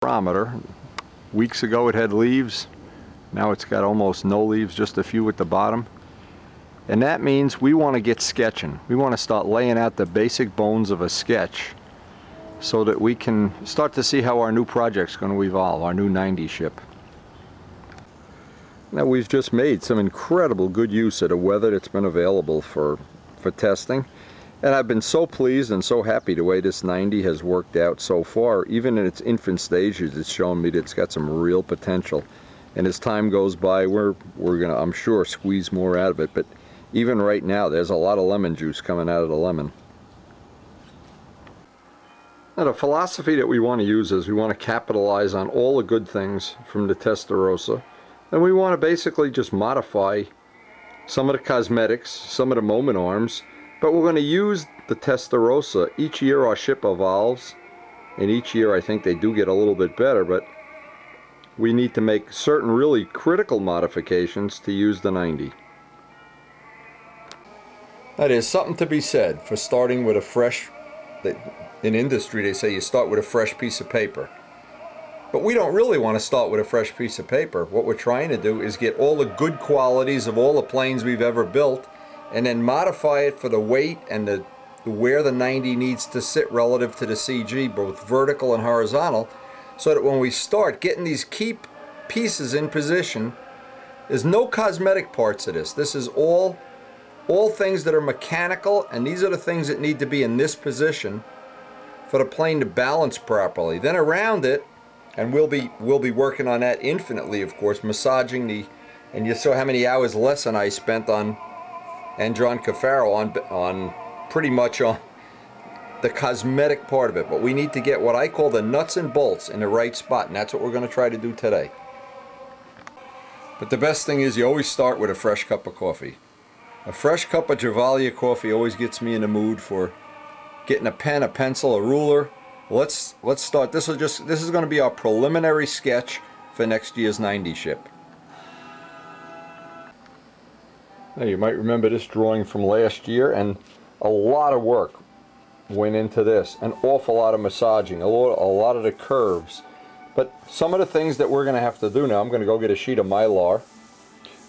Barometer. Weeks ago it had leaves. Now it's got almost no leaves, just a few at the bottom. And that means we want to get sketching. We want to start laying out the basic bones of a sketch so that we can start to see how our new project's going to evolve, our new 90 ship. Now we've just made some incredible good use of the weather that's been available for testing. And I've been so pleased and so happy the way this 90 has worked out so far. Even in its infant stages, it's shown me that it's got some real potential. And as time goes by, we're gonna, I'm sure, squeeze more out of it. But even right now, there's a lot of lemon juice coming out of the lemon. Now the philosophy that we want to use is we want to capitalize on all the good things from the Testarossa. And we want to basically just modify some of the cosmetics, some of the moment arms. But we're going to use the Testarossa. Each year our ship evolves. And each year I think they do get a little bit better. But we need to make certain really critical modifications to use the 90. That is something to be said for starting with a fresh, in industry they say you start with a fresh piece of paper. But we don't really want to start with a fresh piece of paper. What we're trying to do is get all the good qualities of all the planes we've ever built and then modify it for the weight and the where the 90 needs to sit relative to the CG, both vertical and horizontal, so that when we start getting these key pieces in position, there's no cosmetic parts of this. This is all things that are mechanical, and these are the things that need to be in this position for the plane to balance properly. Then around it, and we'll be working on that infinitely, of course, massaging the, and you saw how many hours lesson I spent on, and John Cafaro on pretty much on the cosmetic part of it. But we need to get what I call the nuts and bolts in the right spot, and that's what we're going to try to do today. But the best thing is you always start with a fresh cup of coffee. A fresh cup of Javalia coffee always gets me in the mood for getting a pen, a pencil, a ruler. Let's start. This is going to be our preliminary sketch for next year's 90 ship. Now you might remember this drawing from last year, and a lot of work went into this. An awful lot of massaging, a lot of the curves. But some of the things that we're going to have to do now, I'm going to go get a sheet of Mylar,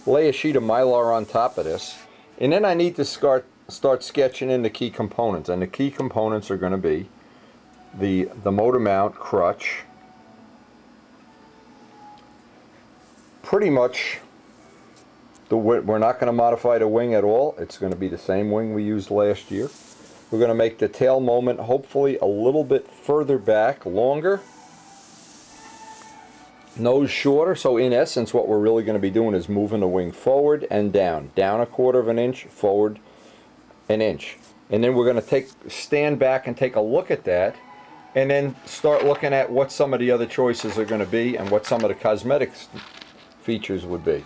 lay a sheet of Mylar on top of this, and then I need to start sketching in the key components. And the key components are going to be the motor mount crutch, pretty much we're not going to modify the wing at all. It's going to be the same wing we used last year. We're going to make the tail moment hopefully a little bit further back, longer, nose shorter. So in essence what we're really going to be doing is moving the wing forward and down a quarter of an inch, forward an inch. And then we're going to stand back and take a look at that, and then start looking at what some of the other choices are going to be and what some of the cosmetics features would be.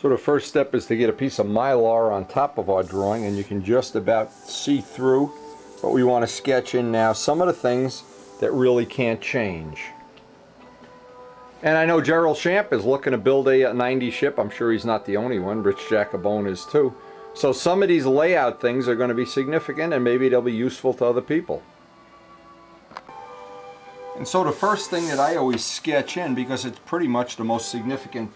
So the first step is to get a piece of Mylar on top of our drawing, and you can just about see through what we want to sketch in now. Some of the things that really can't change. And I know Gerald Champ is looking to build a 90 ship. I'm sure he's not the only one. Rich Jacobone is too. So some of these layout things are going to be significant, and maybe they'll be useful to other people. And so the first thing that I always sketch in, because it's pretty much the most significant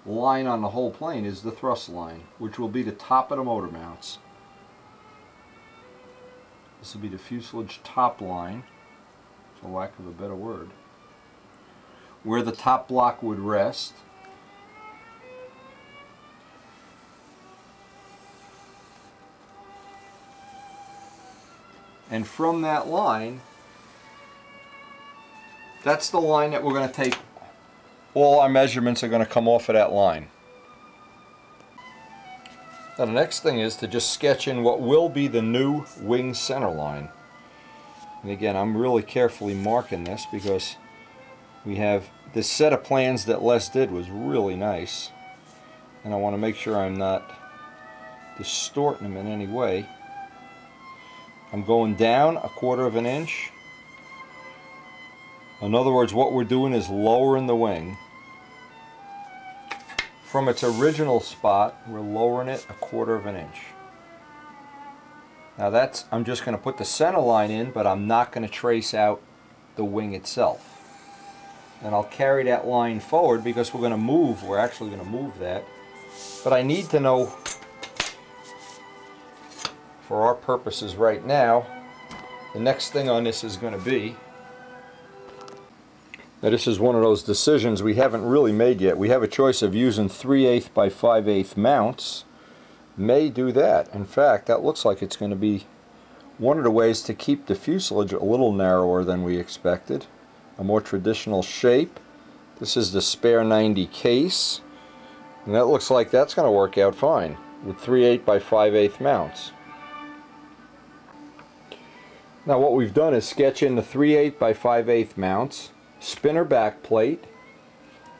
line on the whole plane, is the thrust line, which will be the top of the motor mounts. This will be the fuselage top line, for lack of a better word, where the top block would rest. And from that line, that's the line that we're going to take. All our measurements are going to come off of that line. Now the next thing is to just sketch in what will be the new wing center line. And again, I'm really carefully marking this because we have this set of plans that Les did was really nice, and I want to make sure I'm not distorting them in any way. I'm going down a quarter of an inch. In other words, what we're doing is lowering the wing. From its original spot, we're lowering it a quarter of an inch. Now I'm just going to put the center line in, but I'm not going to trace out the wing itself. And I'll carry that line forward because we're actually going to move that. But I need to know, for our purposes right now, the next thing on this is going to be, now this is one of those decisions we haven't really made yet. We have a choice of using 3/8 by 5/8 mounts. May do that. In fact, that looks like it's going to be one of the ways to keep the fuselage a little narrower than we expected. A more traditional shape. This is the spare 90 case, and that looks like that's going to work out fine with 3/8 by 5/8 mounts. Now what we've done is sketch in the 3/8 by 5/8 mounts, spinner back plate,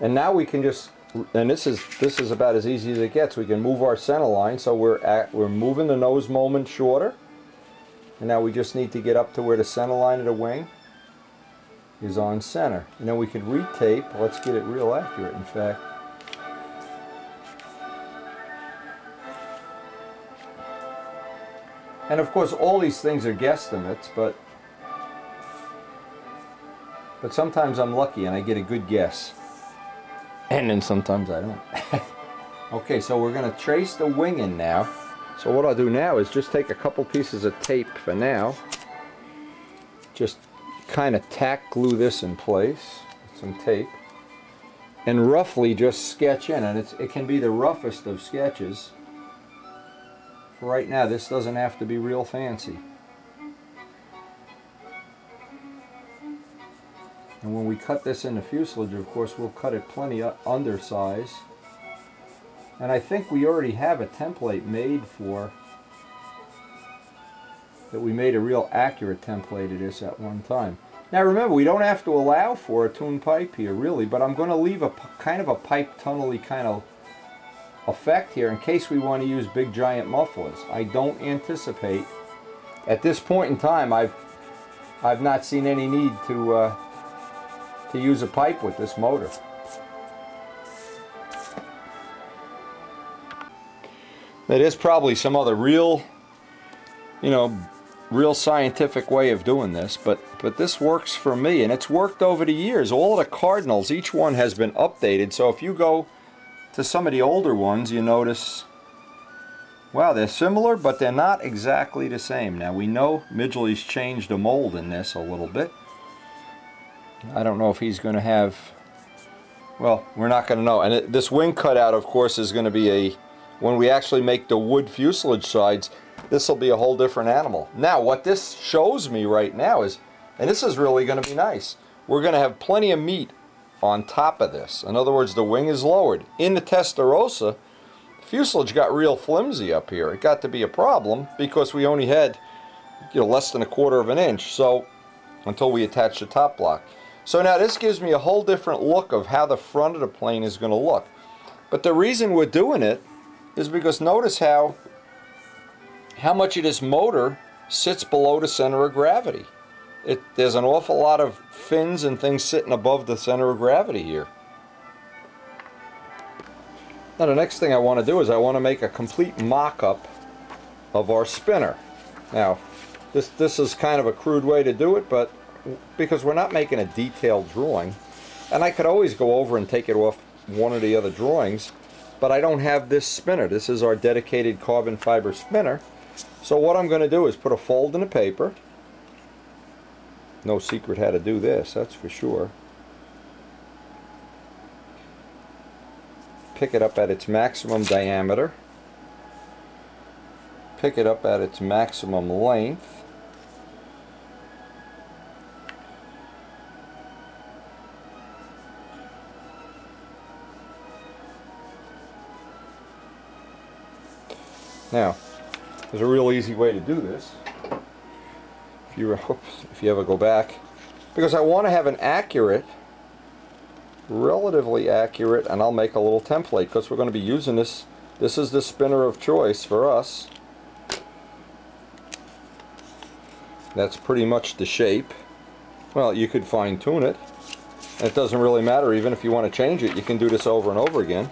and now we can just, and this is about as easy as it gets. We can move our center line, so we're moving the nose moment shorter, and now we just need to get up to where the center line of the wing is on center. And then we could retape. Let's get it real accurate, in fact. And of course all these things are guesstimates, but sometimes I'm lucky and I get a good guess. And then sometimes I don't. Okay, so we're going to trace the wing in now. So what I'll do now is just take a couple pieces of tape for now. Just kind of tack glue this in place with some tape and roughly just sketch in, and it can be the roughest of sketches. For right now, this doesn't have to be real fancy. And when we cut this in the fuselage, of course, we'll cut it plenty undersize. And I think we already have a template made for that. We made a real accurate template of this at one time. Now remember, we don't have to allow for a tuned pipe here really, but I'm going to leave a kind of a pipe tunnel-y kind of effect here in case we want to use big giant mufflers. I don't anticipate, at this point in time, I've not seen any need to use a pipe with this motor. There's probably some other real, real scientific way of doing this, but this works for me, and it's worked over the years. All of the cardinals, each one has been updated, so if you go to some of the older ones, you notice, wow, they're similar, but they're not exactly the same. Now we know Midgley's changed the mold in this a little bit. I don't know if he's going to have, well, we're not going to know. And this wing cutout, of course, is going to be when we actually make the wood fuselage sides, this will be a whole different animal. Now, what this shows me right now is, and this is really going to be nice, we're going to have plenty of meat on top of this. In other words, the wing is lowered. In the Testarossa, the fuselage got real flimsy up here. It got to be a problem because we only had, less than 1/4 of an inch. So, until we attach the top block. So now this gives me a whole different look of how the front of the plane is going to look. But the reason we're doing it is because notice how much of this motor sits below the center of gravity. There's an awful lot of fins and things sitting above the center of gravity here. Now the next thing I want to do is I want to make a complete mock-up of our spinner. Now this is kind of a crude way to do it, but because we're not making a detailed drawing, and I could always go over and take it off one of the other drawings, but I don't have this spinner. This is our dedicated carbon fiber spinner. So what I'm going to do is put a fold in the paper. No secret how to do this, that's for sure. Pick it up at its maximum diameter. Pick it up at its maximum length. Now, there's a real easy way to do this. If you ever go back, because I want to have an accurate, relatively accurate, and I'll make a little template because we're going to be using this. This is the spinner of choice for us. That's pretty much the shape. Well, you could fine-tune it. It doesn't really matter. Even if you want to change it, you can do this over and over again.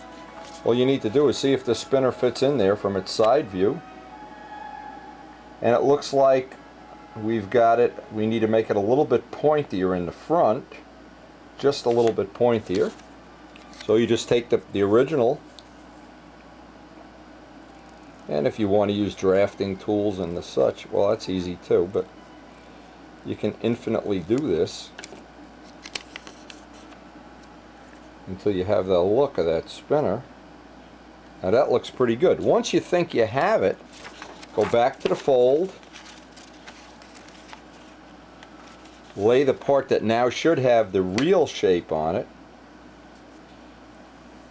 All you need to do is see if the spinner fits in there from its side view. And it looks like, we've got it, we need to make it a little bit pointier in the front, just a little bit pointier. So you just take the original, and if you want to use drafting tools and the such, well, that's easy too, but you can infinitely do this until you have the look of that spinner. Now that looks pretty good. Once you think you have it, go back to the fold, lay the part that now should have the real shape on it,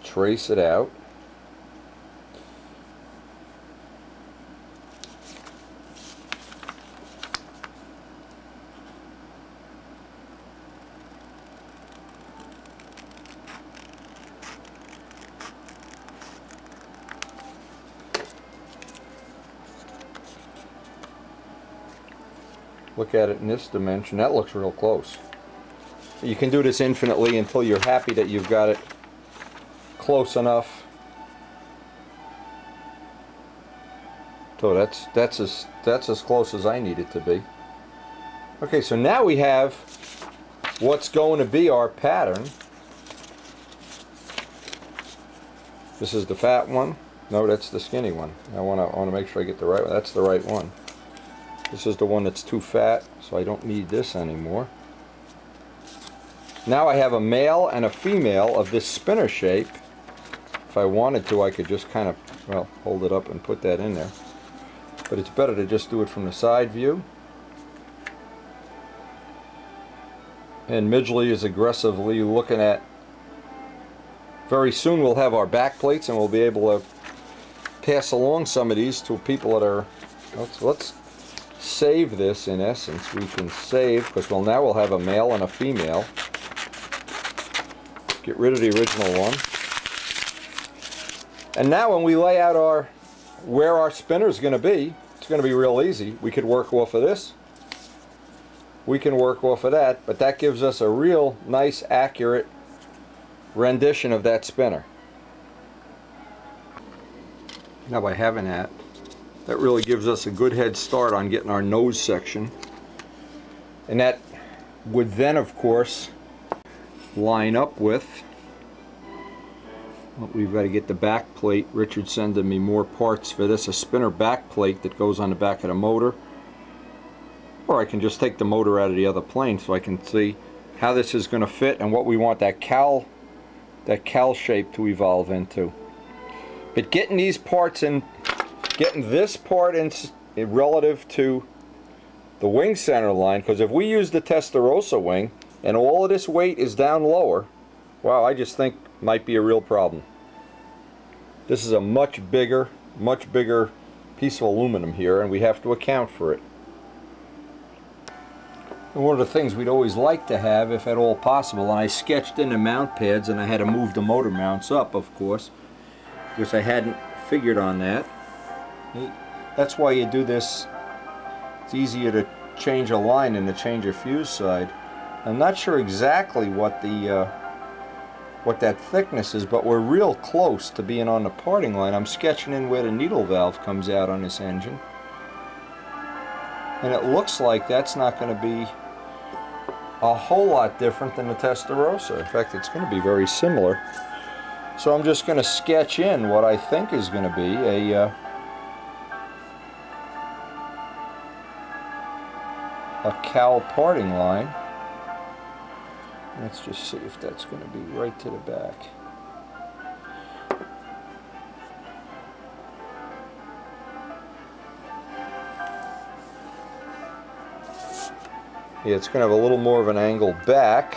trace it out, look at it in this dimension. That looks real close. You can do this infinitely until you're happy that you've got it close enough. So that's as close as I need it to be. Okay, so now we have what's going to be our pattern. This is the fat one. No, that's the skinny one. I want to make sure I get the right one. That's the right one. This is the one that's too fat, so I don't need this anymore. Now I have a male and a female of this spinner shape. If I wanted to, I could just kind of, well, hold it up and put that in there. But it's better to just do it from the side view. And Midgley is aggressively looking at. Very soon we'll have our back plates, and we'll be able to pass along some of these to people that are. Let's save this. In essence, we can save, because now we'll have a male and a female. Get rid of the original one. And now when we lay out where our spinner is going to be, it's going to be real easy. We could work off of this. We can work off of that, but that gives us a real nice, accurate rendition of that spinner. Now by having that really gives us a good head start on getting our nose section. And that would then, of course, line up with, well, we've got to get the back plate. Richard's sending me more parts for this, a spinner back plate that goes on the back of the motor. Or I can just take the motor out of the other plane so I can see how this is going to fit and what we want that cowl shape to evolve into. But getting these parts in, getting this part in relative to the wing center line, because if we use the Testarossa wing and all of this weight is down lower, wow, I just think might be a real problem. This is a much bigger piece of aluminum here, and we have to account for it. And one of the things we'd always like to have, if at all possible, and I sketched in the mount pads, and I had to move the motor mounts up, of course, because I hadn't figured on that. That's why you do this. It's easier to change a line than to change a fuse side. I'm not sure exactly what that thickness is, but we're real close to being on the parting line. I'm sketching in where the needle valve comes out on this engine, and it looks like that's not going to be a whole lot different than the Testarossa. In fact, it's going to be very similar. So I'm just going to sketch in what I think is going to be a cowl parting line. Let's just see if that's going to be right to the back. Yeah, it's going to have a little more of an angled back,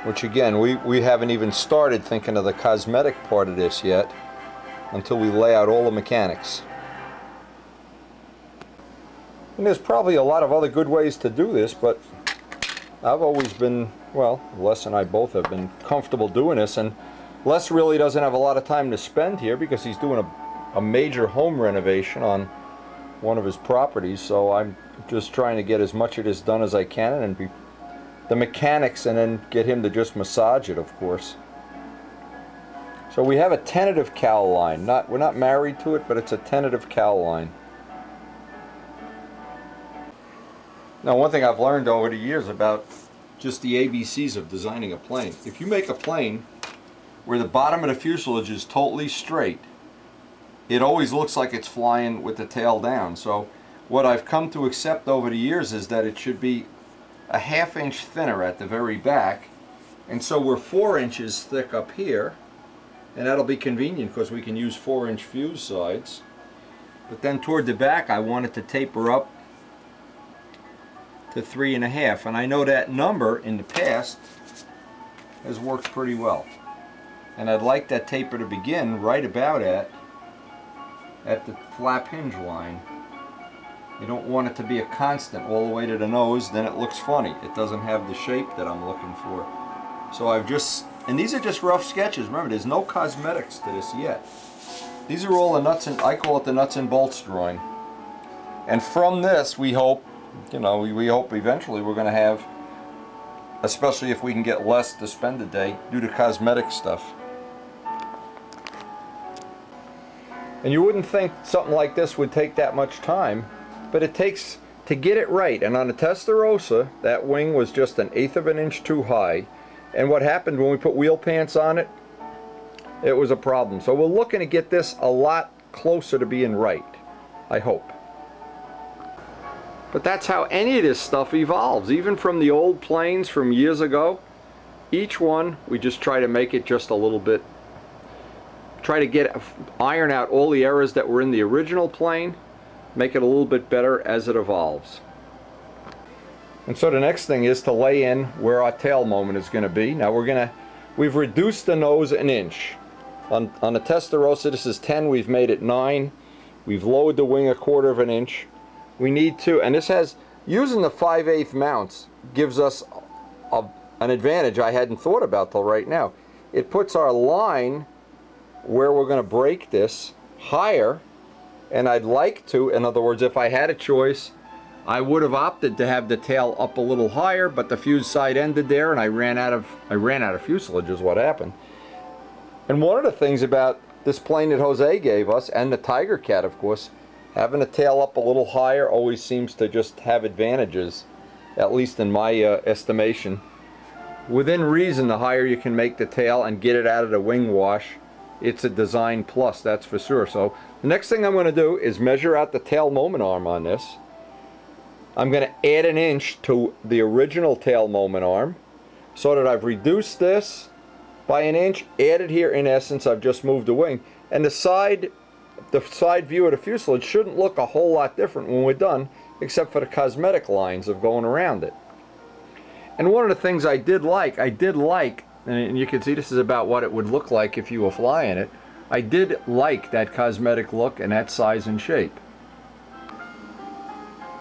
which again, we haven't even started thinking of the cosmetic part of this yet until we lay out all the mechanics. And there's probably a lot of other good ways to do this, but I've always been, well, Les and I both have been comfortable doing this, and Les really doesn't have a lot of time to spend here because he's doing a major home renovation on one of his properties, so I'm just trying to get as much of this done as I can and the mechanics, and then get him to just massage it, of course. So we have a tentative cowl line. We're not married to it, but it's a tentative cowl line. Now, one thing I've learned over the years about just the ABCs of designing a plane. If you make a plane where the bottom of the fuselage is totally straight, it always looks like it's flying with the tail down. So what I've come to accept over the years is that it should be a ½ inch thinner at the very back, and so we're 4 inches thick up here, and that'll be convenient because we can use 4-inch fuse sides. But then toward the back I want it to taper up to 3.5, and I know that number in the past has worked pretty well, and I'd like that taper to begin right about at the flap hinge line. You don't want it to be a constant all the way to the nose, then it looks funny. It doesn't have the shape that I'm looking for. So I've just, and these are just rough sketches, remember there's no cosmetics to this yet. These are all the nuts and, I call it the nuts and bolts drawing. And from this we hope, you know, we hope eventually we're going to have, especially if we can get less to spend a day, do the cosmetic stuff. And you wouldn't think something like this would take that much time, but it takes to get it right. And on the Testarossa, that wing was just 1/8 of an inch too high. And what happened when we put wheel pants on it, it was a problem. So we're looking to get this a lot closer to being right, I hope. But that's how any of this stuff evolves, even from the old planes from years ago. Each one, we just try to make it just a little bit, try to iron out all the errors that were in the original plane, make it a little bit better as it evolves. And so the next thing is to lay in where our tail moment is going to be. Now we've reduced the nose 1 inch. On the Testarossa this is 10, we've made it 9. We've lowered the wing 1/4 of an inch. We need to, and this has, using the 5/8 mounts gives us an advantage I hadn't thought about till right now. It puts our line where we're going to break this higher, and I'd like to, in other words, if I had a choice, I would have opted to have the tail up a little higher, but the fuse side ended there and I ran out of fuselage is what happened. And one of the things about this plane that Jose gave us, and the Tiger Cat of course, having the tail up a little higher always seems to just have advantages, at least in my estimation. Within reason, the higher you can make the tail and get it out of the wing wash, it's a design plus, that's for sure. So the next thing I'm going to do is measure out the tail moment arm on this. I'm going to add 1 inch to the original tail moment arm, so that I've reduced this by 1 inch, added here, in essence I've just moved the wing, and the side view of the fuselage shouldn't look a whole lot different when we're done, except for the cosmetic lines of going around it. And one of the things I did like, and you can see this is about what it would look like if you were flying it, I did like that cosmetic look and that size and shape.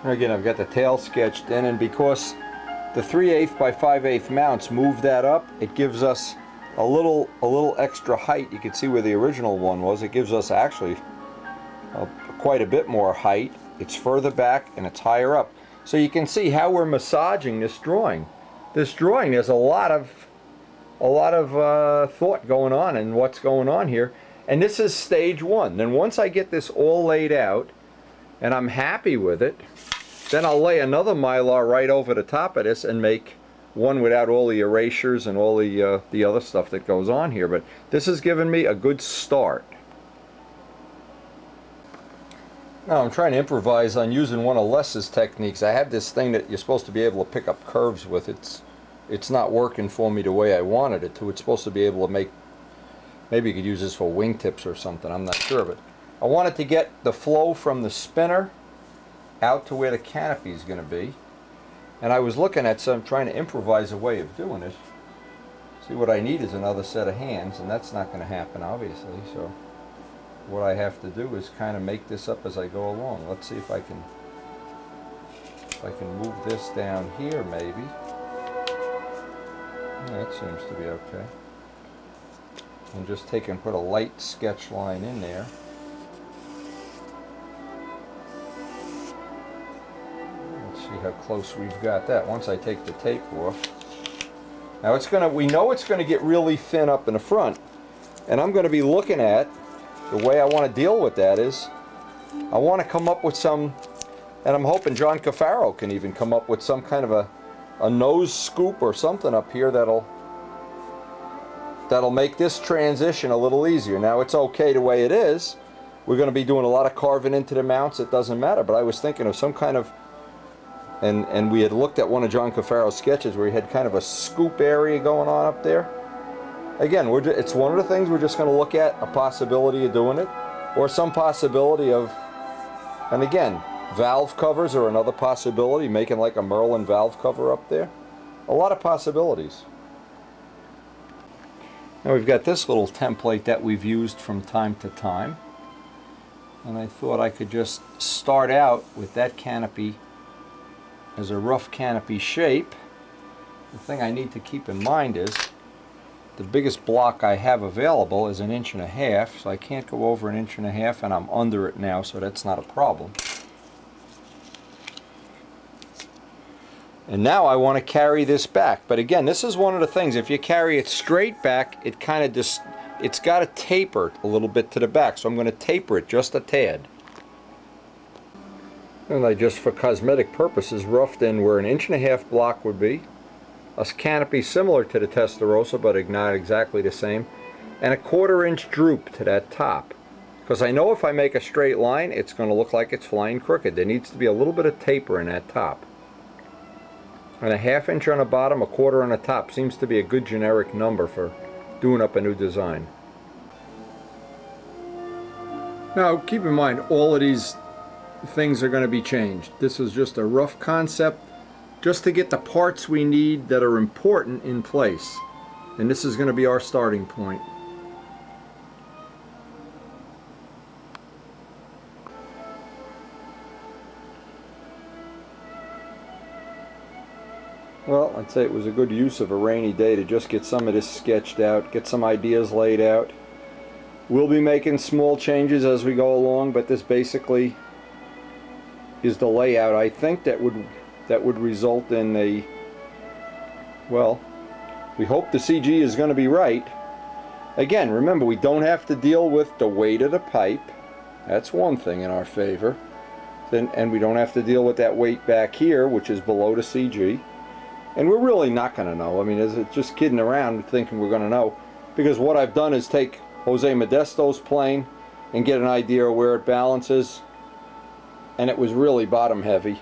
And again, I've got the tail sketched in, and because the 3/8 by 5/8 mounts move that up, it gives us a little extra height. You can see where the original one was. It gives us actually quite a bit more height. It's further back and it's higher up. So you can see how we're massaging this drawing. This drawing, there's a lot of thought going on in what's going on here. And this is stage 1. Then once I get this all laid out and I'm happy with it, then I'll lay another Mylar right over the top of this and make one without all the erasures and all the other stuff that goes on here. But this has given me a good start. Now I'm trying to improvise on using one of Les's techniques. I have this thing that you're supposed to be able to pick up curves with. It's not working for me the way I wanted it to. It's supposed to be able to make, maybe you could use this for wingtips or something, I'm not sure, but I wanted to get the flow from the spinner out to where the canopy is going to be. And I was looking at some, trying to improvise a way of doing it. See, what I need is another set of hands, and that's not going to happen obviously. So what I have to do is kind of make this up as I go along. Let's see if I can move this down here maybe. That seems to be okay. And just take and put a light sketch line in there. See how close we've got that once I take the tape off. Now it's gonna, we know it's gonna get really thin up in the front, and I'm gonna be looking at the way I want to deal with that is I want to come up with some And I'm hoping John Cafaro can even come up with some kind of a nose scoop or something up here that'll make this transition a little easier. Now it's okay the way it is. We're going to be doing a lot of carving into the mounts. It doesn't matter, but I was thinking of some kind of, and we had looked at one of John Cafaro's sketches where he had kind of a scoop area going on up there. Again, it's one of the things we're just going to look at, a possibility of doing it, or some possibility of, and again, valve covers are another possibility, making like a Merlin valve cover up there. A lot of possibilities. Now we've got this little template that we've used from time to time, and I thought I could just start out with that canopy as a rough canopy shape. The thing I need to keep in mind is the biggest block I have available is 1.5 inches, so I can't go over 1.5 inches, and I'm under it now, so that's not a problem. And now I want to carry this back, but again, this is one of the things, if you carry it straight back, it kind of just, it's got to taper a little bit to the back, so I'm going to taper it just a tad. And I just, for cosmetic purposes, roughed in where 1.5 inches block would be, a canopy similar to the Testarossa, but not exactly the same, and a 1/4 inch droop to that top. Because I know if I make a straight line, it's going to look like it's flying crooked. There needs to be a little bit of taper in that top. And a 1/2 inch on the bottom, a 1/4 on the top seems to be a good generic number for doing up a new design. Now keep in mind, all of these things are going to be changed. This is just a rough concept just to get the parts we need that are important in place. And this is going to be our starting point. Well, I'd say it was a good use of a rainy day to just get some of this sketched out, get some ideas laid out. We'll be making small changes as we go along, but this basically is the layout. I think that would result in a, well, we hope the CG is going to be right. Again, remember, we don't have to deal with the weight of the pipe. That's one thing in our favor. And we don't have to deal with that weight back here, which is below the CG. And we're really not going to know. I mean, it's just kidding around thinking we're going to know. Because what I've done is take Jose Modesto's plane and get an idea of where it balances. And it was really bottom heavy.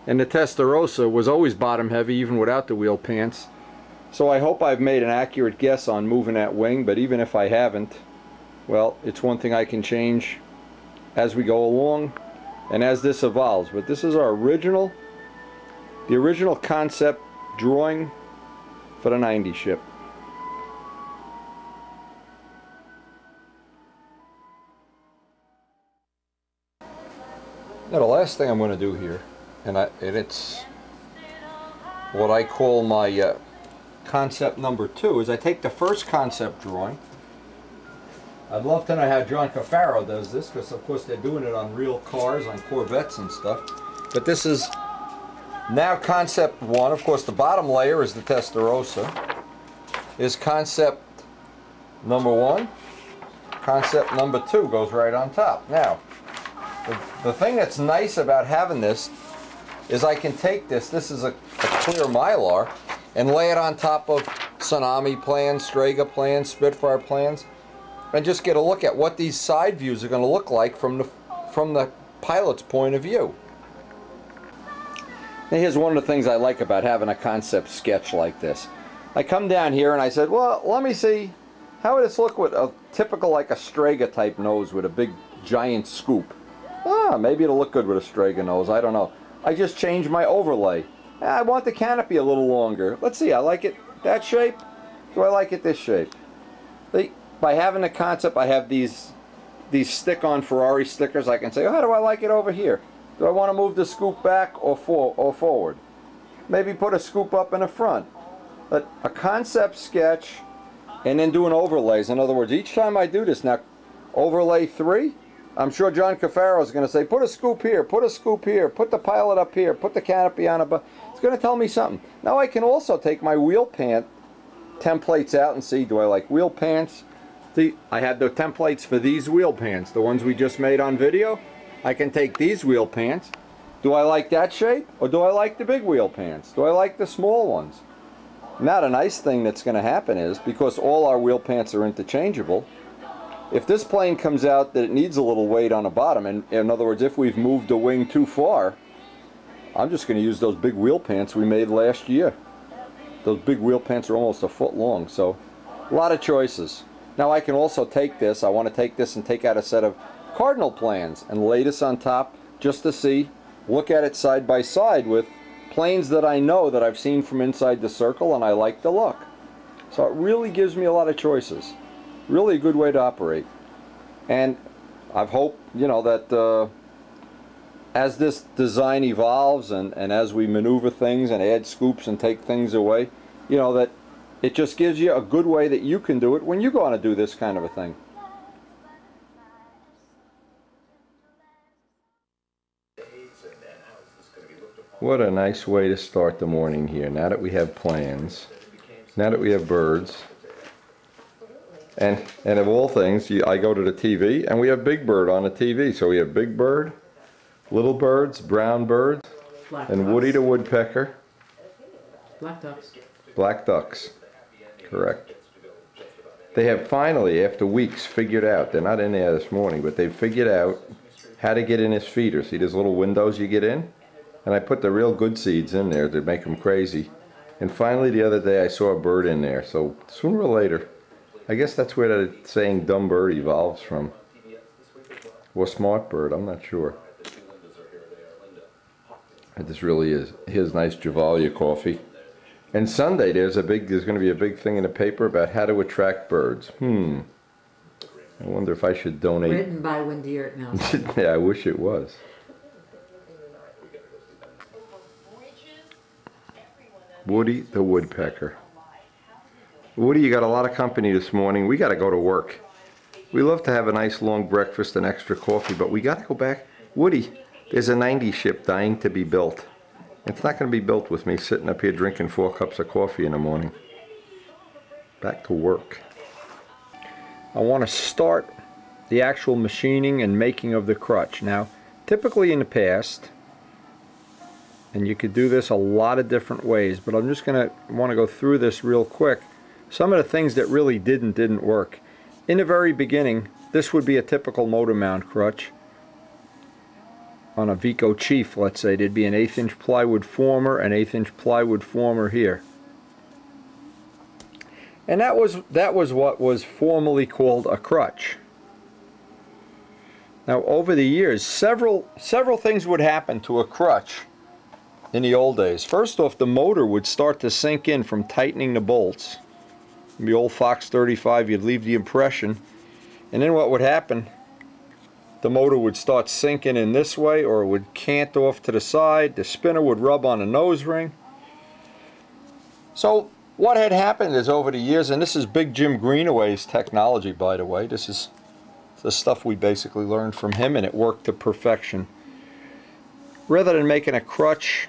And the Testarossa was always bottom heavy even without the wheel pants. So I hope I've made an accurate guess on moving that wing, but even if I haven't, well, it's one thing I can change as we go along and as this evolves. But this is our original, the original concept drawing for the 90 ship. Now the last thing I'm going to do here, and it's what I call my concept number 2, is I take the first concept drawing. I'd love to know how John Cafaro does this, because of course they're doing it on real cars, on Corvettes and stuff. But this is now concept 1. Of course the bottom layer is the Testarossa. Is concept number 1. Concept number 2 goes right on top. Now, the thing that's nice about having this is I can take this is a clear Mylar, and lay it on top of Tsunami plans, Strega plans, Spitfire plans, and just get a look at what these side views are going to look like from the pilot's point of view. Now here's one of the things I like about having a concept sketch like this. I come down here and I said, well, let me see, how would this look with a typical, like a Strega type nose with a big giant scoop? Maybe it'll look good with a Strega nose, I don't know. I just changed my overlay. I want the canopy a little longer. Let's see, I like it that shape. Do I like it this shape? By having the concept, I have these stick-on Ferrari stickers. I can say, oh, how do I like it over here? Do I want to move the scoop back or forward? Maybe put a scoop up in the front. But a concept sketch and then doing overlays. In other words, each time I do this, now overlay 3, I'm sure John Cafaro is going to say, put a scoop here, put a scoop here, put the pilot up here, put the canopy on above. It's going to tell me something. Now I can also take my wheel pant templates out and see, do I like wheel pants? See, I have the templates for these wheel pants, the ones we just made on video. I can take these wheel pants Do I like that shape, or do I like the big wheel pants? Do I like the small ones? Now the nice thing that's going to happen is, because all our wheel pants are interchangeable, if this plane comes out that it needs a little weight on the bottom, and in other words, if we've moved the wing too far, I'm just going to use those big wheel pants we made last year. Those big wheel pants are almost a foot long, so a lot of choices. Now I can also take this, I want to take this and take out a set of cardinal plans and lay this on top just to see, look at it side by side with planes that I know that I've seen from inside the circle and I like the look. So it really gives me a lot of choices. Really a good way to operate. And I've hoped, you know, that as this design evolves and as we maneuver things and add scoops and take things away, you know, that it just gives you a good way that you can do it when you go on to do this kind of a thing. What a nice way to start the morning here. Now that we have plans, now that we have birds, and of all things, I go to the TV and we have Big Bird on the TV. So we have Big Bird, little birds, brown birds, Black and ducks. Woody the woodpecker. Black ducks. Black ducks, correct. They have finally, after weeks, figured out, they're not in there this morning, but they've figured out how to get in his feeder. See those little windows you get in? And I put the real good seeds in there to make them crazy. And finally the other day I saw a bird in there, so sooner or later, I guess that's where the saying dumb bird evolves from. Or smart bird, I'm not sure. This really is. Here's nice Javalia coffee. And Sunday there's going to be a big thing in the paper about how to attract birds. I wonder if I should donate. Written by Wendy now. Yeah, I wish it was. Woody the woodpecker. Woody, you got a lot of company this morning. We got to go to work. We love to have a nice long breakfast and extra coffee, but we got to go back. Woody, there's a 90 ship dying to be built. It's not going to be built with me sitting up here drinking 4 cups of coffee in the morning. Back to work. I want to start the actual machining and making of the crutch. Now, typically in the past, and you could do this a lot of different ways, but I'm just going to want to go through this real quick. Some of the things that really didn't work. In the very beginning, this would be a typical motor mount crutch. On a Vico Chief, let's say, there'd be an 1/8 inch plywood former, an 1/8 inch plywood former here. And that was what was formerly called a crutch. Now over the years, several things would happen to a crutch in the old days. First off, the motor would start to sink in from tightening the bolts. In the old Fox 35, you'd leave the impression, and then what would happen, the motor would start sinking in this way, or it would cant off to the side. The spinner would rub on a nose ring. So what had happened is, over the years, and this is Big Jim Greenaway's technology, by the way, this is the stuff we basically learned from him, and it worked to perfection. Rather than making a crutch,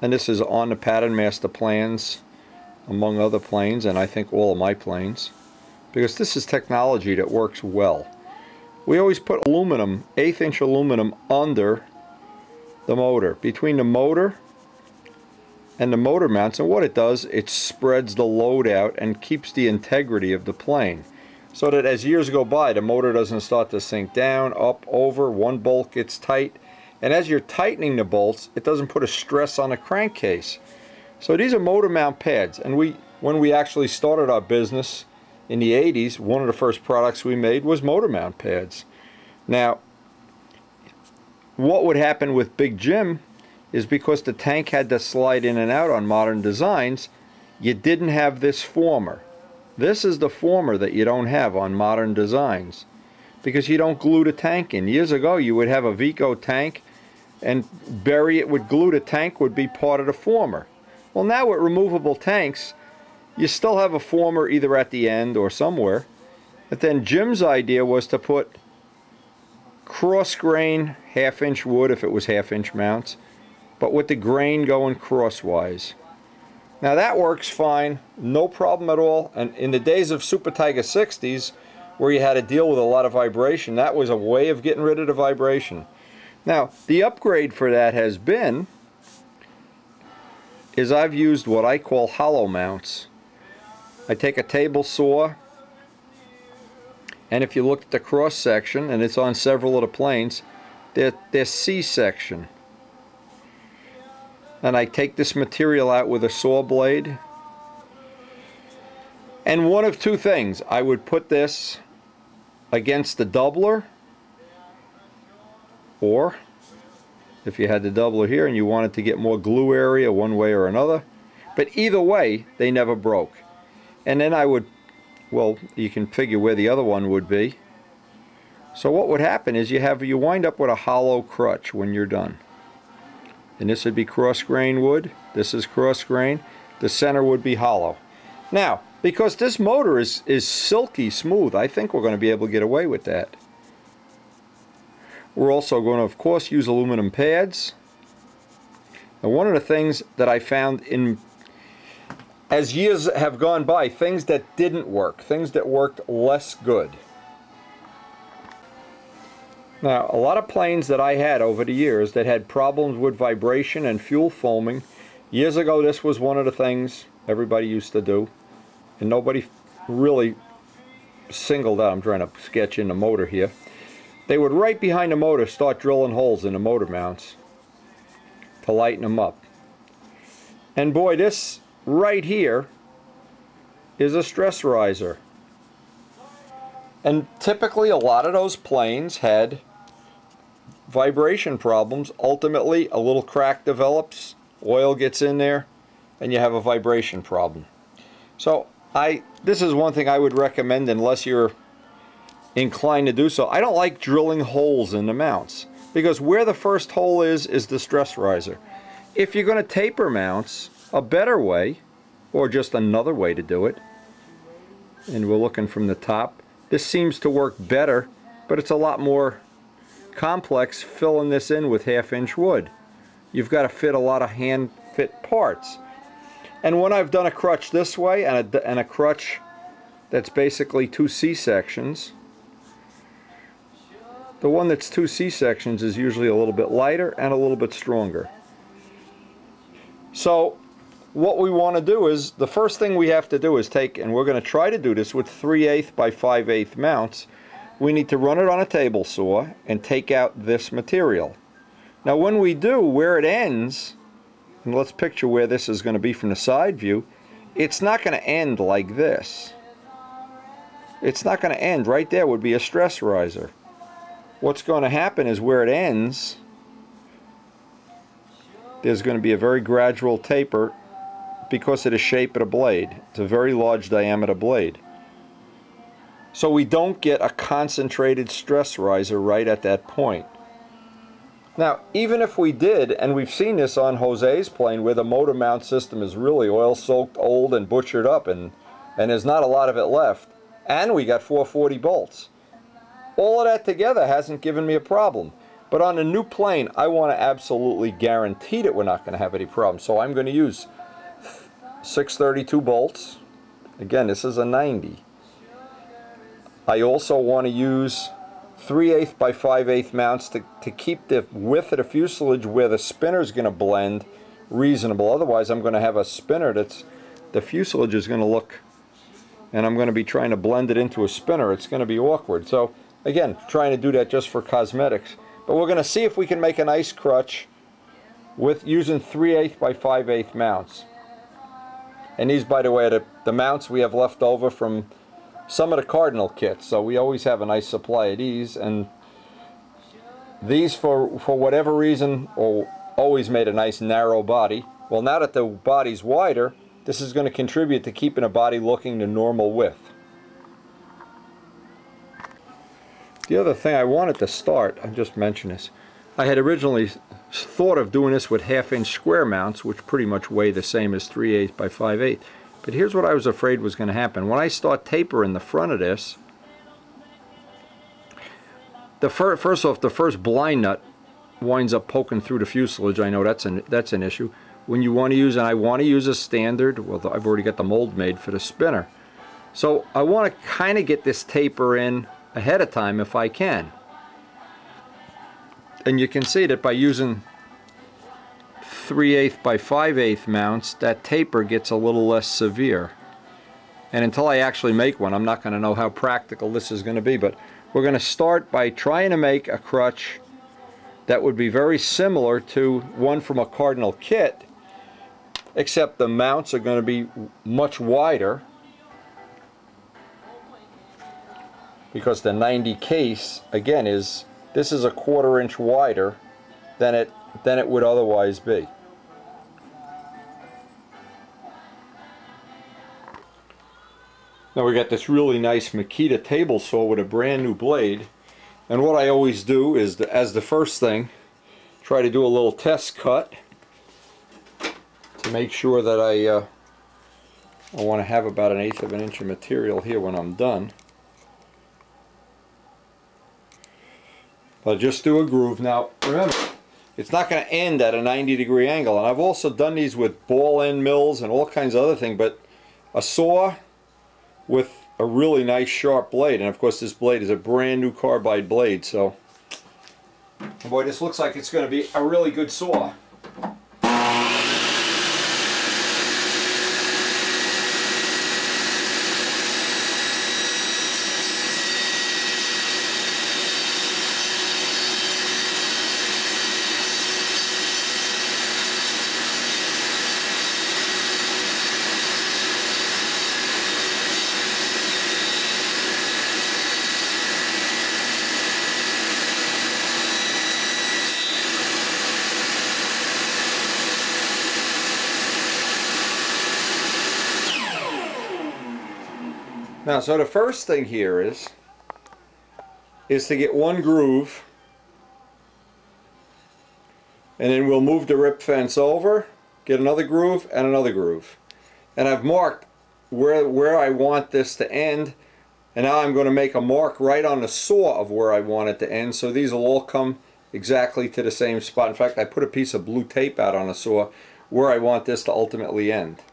and this is on the Pattern Master plans, among other planes, and I think all of my planes, because this is technology that works well. We always put aluminum, 1/8 inch aluminum, under the motor, between the motor and the motor mounts, and what it does, it spreads the load out and keeps the integrity of the plane, so that as years go by, the motor doesn't start to sink down, up, over, one bolt gets tight, and as you're tightening the bolts, it doesn't put a stress on the crankcase. So these are motor mount pads, and when we actually started our business in the 80s, one of the first products we made was motor mount pads. Now, what would happen with Big Jim is, because the tank had to slide in and out on modern designs, you didn't have this former. This is the former that you don't have on modern designs, because you don't glue the tank in. Years ago, you would have a Vico tank and bury it with glue. The tank would be part of the former. Well, now with removable tanks, you still have a former either at the end or somewhere. But then Jim's idea was to put cross grain 1/2 inch wood, if it was 1/2 inch mounts, but with the grain going crosswise. Now that works fine, no problem at all. And in the days of Super Tiger 60s, where you had to deal with a lot of vibration, that was a way of getting rid of the vibration. Now, the upgrade for that has been is I've used what I call hollow mounts. I take a table saw, and if you look at the cross section, and it's on several of the planes, they're C-section. And I take this material out with a saw blade. And one of two things, I would put this against the doubler, or if you had the doubler here and you wanted to get more glue area one way or another. But either way, they never broke. And then I would, well, you can figure where the other one would be. So what would happen is you wind up with a hollow crutch when you're done. And this would be cross grain wood. This is cross grain. The center would be hollow. Now, because this motor is silky smooth, I think we're going to be able to get away with that. We're also going to, of course, use aluminum pads. And one of the things that I found as years have gone by, things that didn't work, things that worked less good. Now, a lot of planes that I had over the years that had problems with vibration and fuel foaming, years ago this was one of the things everybody used to do, and nobody really singled out. I'm trying to sketch in the motor here. They would, right behind the motor, start drilling holes in the motor mounts to lighten them up. And boy, this right here is a stress riser. And typically a lot of those planes had vibration problems. Ultimately, a little crack develops, oil gets in there, and you have a vibration problem. So this is one thing I would recommend unless you're inclined to do so. I don't like drilling holes in the mounts, because where the first hole is the stress riser. If you're going to taper mounts, a better way, or just another way to do it, and we're looking from the top, this seems to work better, but it's a lot more complex filling this in with 1/2-inch wood. You've got to fit a lot of hand fit parts. And when I've done a crutch this way and a crutch that's basically 2 C-sections, the one that's 2 C-sections is usually a little bit lighter and a little bit stronger. So what we want to do is, the first thing we have to do is take, and we're going to try to do this with 3/8 by 5/8 mounts, we need to run it on a table saw and take out this material. Now when we do, where it ends, and let's picture where this is going to be from the side view, it's not going to end like this. It's not going to end. Right there would be a stress riser. What's going to happen is where it ends, there's going to be a very gradual taper because of the shape of the blade. It's a very large diameter blade. So we don't get a concentrated stress riser right at that point. Now, even if we did, and we've seen this on Jose's plane where the motor mount system is really oil-soaked, old, and butchered up, and there's not a lot of it left, and we got 440 bolts. All of that together hasn't given me a problem. But on a new plane, I want to absolutely guarantee that we're not going to have any problems. So I'm going to use 632 bolts. Again, this is a 90. I also want to use 3/8 by 5/8 mounts to keep the width of the fuselage where the spinner is going to blend reasonable. Otherwise, I'm going to have a spinner that's, the fuselage is going to look, and I'm going to be trying to blend it into a spinner. It's going to be awkward. So again, trying to do that just for cosmetics. But we're going to see if we can make a nice crutch with using 3/8 by 5/8 mounts. And these, by the way, are the mounts we have left over from some of the Cardinal kits. So we always have a nice supply of these. And these, for whatever reason, always made a nice narrow body. Well, now that the body's wider, this is going to contribute to keeping a body looking the normal width. The other thing I wanted to start, I just mentioned this, I had originally thought of doing this with 1/2-inch square mounts, which pretty much weigh the same as 3/8 by 5/8. But here's what I was afraid was going to happen. When I start tapering the front of this, first off, the first blind nut winds up poking through the fuselage. I know that's an issue. When you want to use, and I want to use a standard, well, I've already got the mold made for the spinner. So I want to kind of get this taper in ahead of time if I can. And you can see that by using 3/8 by 5/8 mounts, that taper gets a little less severe. And until I actually make one, I'm not going to know how practical this is going to be, but we're going to start by trying to make a crutch that would be very similar to one from a Cardinal kit, except the mounts are going to be much wider because the 90 case, again, this is a 1/4 inch wider than it would otherwise be. Now we got this really nice Makita table saw with a brand new blade, and what I always do is, as the first thing, try to do a little test cut to make sure that I want to have about 1/8 of an inch of material here when I'm done. I'll just do a groove. Now remember, it's not going to end at a 90-degree angle, and I've also done these with ball end mills and all kinds of other things, but a saw with a really nice sharp blade, and of course this blade is a brand new carbide blade, so boy, this looks like it's going to be a really good saw. Now, so the first thing here is to get one groove, and then we'll move the rip fence over, get another groove and another groove. And I've marked where I want this to end, and now I'm going to make a mark right on the saw of where I want it to end, so these will all come exactly to the same spot. In fact, I put a piece of blue tape out on the saw where I want this to ultimately end.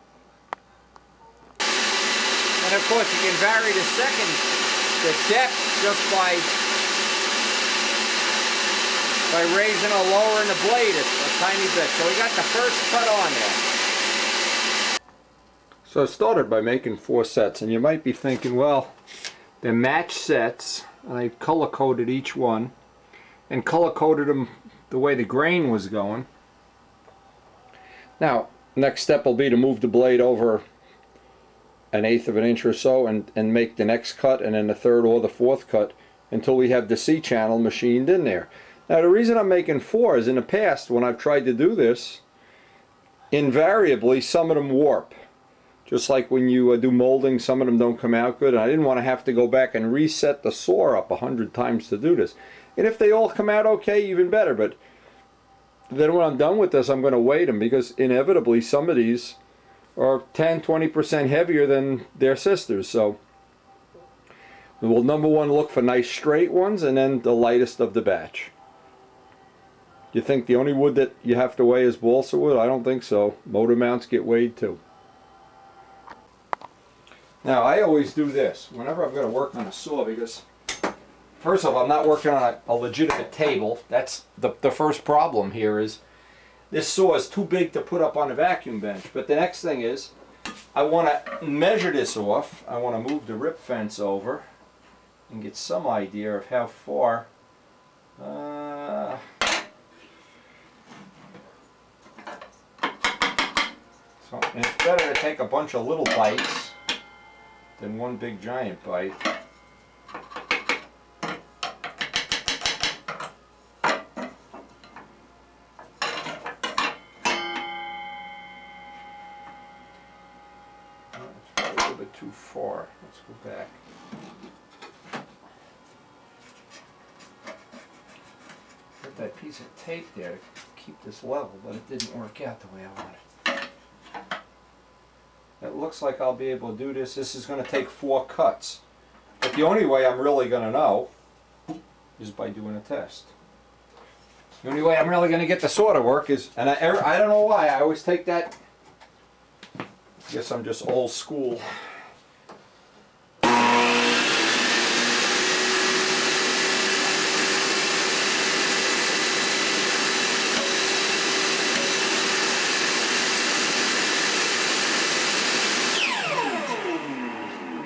And of course you can vary the depth just by raising or lowering the blade a tiny bit. So we got the first cut on there. So I started by making 4 sets, and you might be thinking, well, they're match sets, and I color coded each one and color coded them the way the grain was going. Now next step will be to move the blade over 1/8 of an inch or so and make the next cut, and then the third or the fourth cut until we have the C-channel machined in there. Now the reason I'm making 4 is in the past when I've tried to do this, invariably some of them warp. Just like when you do molding, some of them don't come out good, and I didn't want to have to go back and reset the saw up 100 times to do this. And if they all come out okay, even better, but then when I'm done with this, I'm going to weight them, because inevitably some of these are 10-20% heavier than their sisters. So we'll, number one, look for nice straight ones, and then the lightest of the batch. You think the only wood that you have to weigh is balsa wood? I don't think so. Motor mounts get weighed too. Now I always do this whenever I'm going to work on a saw, because first of all, I'm not working on a legitimate table. That's the first problem here, is this saw is too big to put up on a vacuum bench. But the next thing is, I want to measure this off. I want to move the rip fence over and get some idea of how far. So and it's better to take a bunch of little bites than one big giant bite. Too far. Let's go back. Put that piece of tape there to keep this level, but it didn't work out the way I wanted. It looks like I'll be able to do this. This is going to take 4 cuts. But the only way I'm really going to know is by doing a test. The only way I'm really going to get the saw to work is, and I don't know why, I always take that. I guess I'm just old school.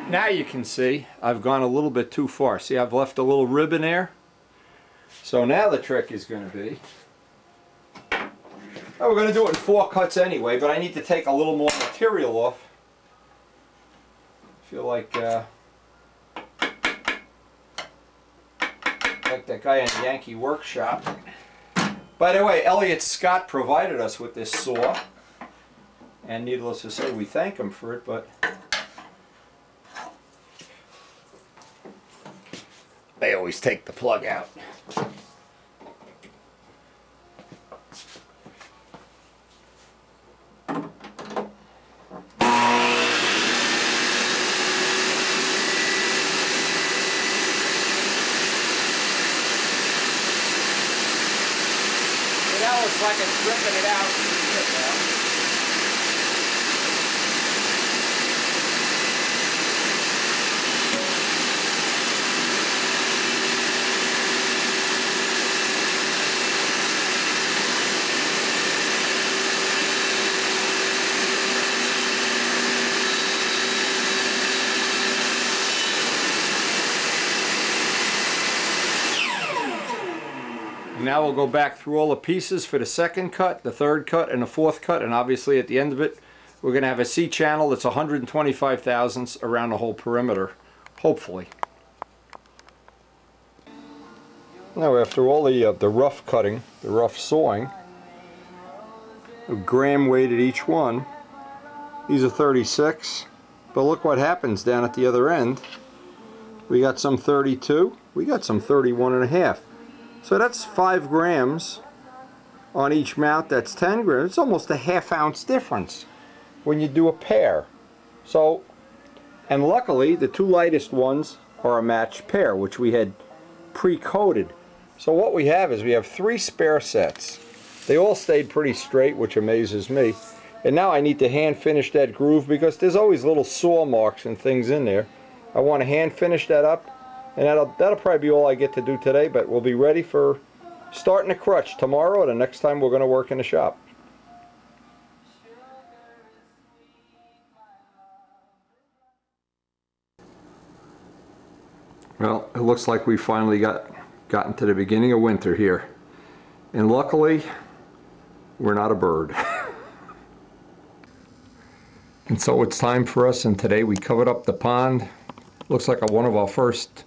Now you can see I've gone a little bit too far. See, I've left a little rib in there. So now the trick is going to be, we're going to do it in 4 cuts anyway, but I need to take a little more material off. I feel like that guy in the Yankee Workshop. By the way, Elliot Scott provided us with this saw, and needless to say, we thank him for it, but they always take the plug out. Now it's like it's ripping it out. Now we'll go back through all the pieces for the 2nd cut, the 3rd cut, and the 4th cut, and obviously at the end of it we're going to have a C channel that's 125 thousandths around the whole perimeter, hopefully. Now after all the rough cutting, the rough sawing, a gram weighted each one, these are 36, but look what happens down at the other end. We got some 32, we got some 31.5. So that's 5 grams on each mount. That's 10 grams. It's almost a ½ ounce difference when you do a pair. So, and luckily the 2 lightest ones are a matched pair, which we had pre-coated. So what we have is we have 3 spare sets. They all stayed pretty straight, which amazes me. And now I need to hand finish that groove because there's always little saw marks and things in there. I want to hand finish that up. And that'll probably be all I get to do today, but we'll be ready for starting the crutch tomorrow or the next time we're going to work in the shop. Well, it looks like we finally gotten to the beginning of winter here. And luckily, we're not a bird. And so it's time for us, and today we covered up the pond. Looks like one of our first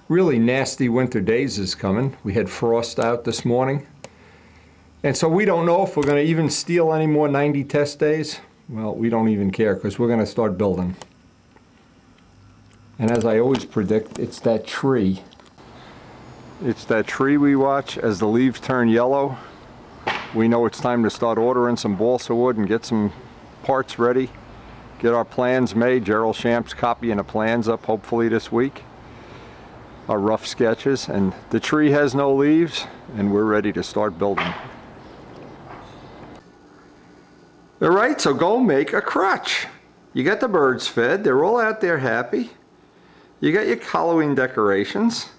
really nasty winter days is coming. We had frost out this morning. And so we don't know if we're going to even steal any more 90 test days. Well, we don't even care because we're going to start building. And as I always predict, it's that tree. It's that tree we watch as the leaves turn yellow. We know it's time to start ordering some balsa wood and get some parts ready. Get our plans made. Gerald Shamp's copying the plans up hopefully this week. Our rough sketches, and the tree has no leaves and we're ready to start building. Alright, so go make a crutch. You got the birds fed, they're all out there happy. You got your Halloween decorations.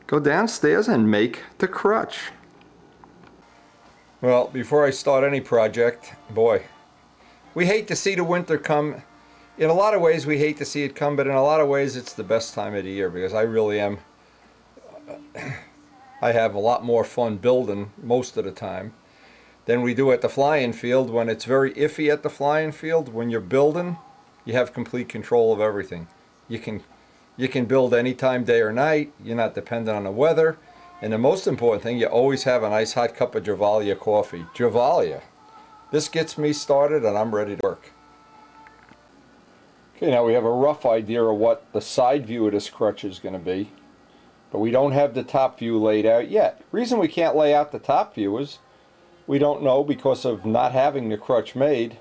Go downstairs and make the crutch. Well, before I start any project, boy, we hate to see the winter come. In a lot of ways we hate to see it come, but in a lot of ways it's the best time of the year because I really am, I have a lot more fun building most of the time than we do at the flying field. When it's very iffy at the flying field, when you're building, you have complete control of everything. You can build anytime, day or night. You're not dependent on the weather. And the most important thing, you always have a nice hot cup of Javalia coffee. Javalia. This gets me started and I'm ready to work. Okay, now we have a rough idea of what the side view of this crutch is going to be, but we don't have the top view laid out yet. The reason we can't lay out the top view is we don't know, because of not having the crutch made,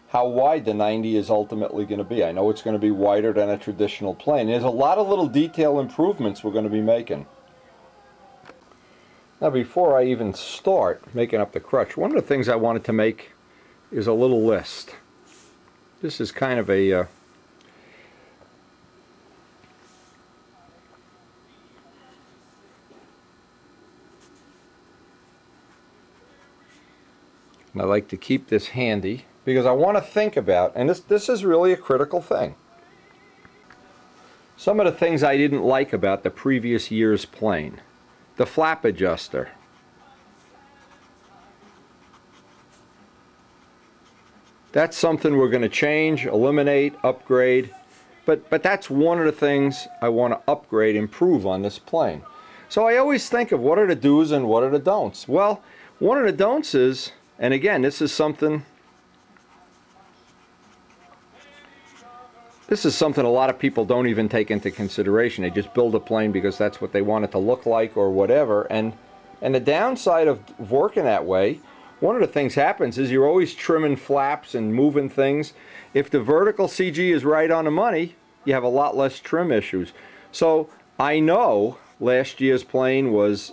how wide the 90 is ultimately going to be. I know it's going to be wider than a traditional plane. There's a lot of little detail improvements we're going to be making. Now before I even start making up the crutch, one of the things I wanted to make is a little list. This is kind of a and I like to keep this handy because I want to think about, and this is really a critical thing. Some of the things I didn't like about the previous year's plane. The flap adjuster. That's something we're going to change, eliminate, upgrade. But that's one of the things I want to upgrade, improve on this plane. So I always think of what are the do's and what are the don'ts. Well, one of the don'ts is, and again, this is something a lot of people don't even take into consideration. They just build a plane because that's what they want it to look like or whatever. And the downside of working that way, one of the things happens is you're always trimming flaps and moving things. If the vertical CG is right on the money, you have a lot less trim issues. So I know last year's plane was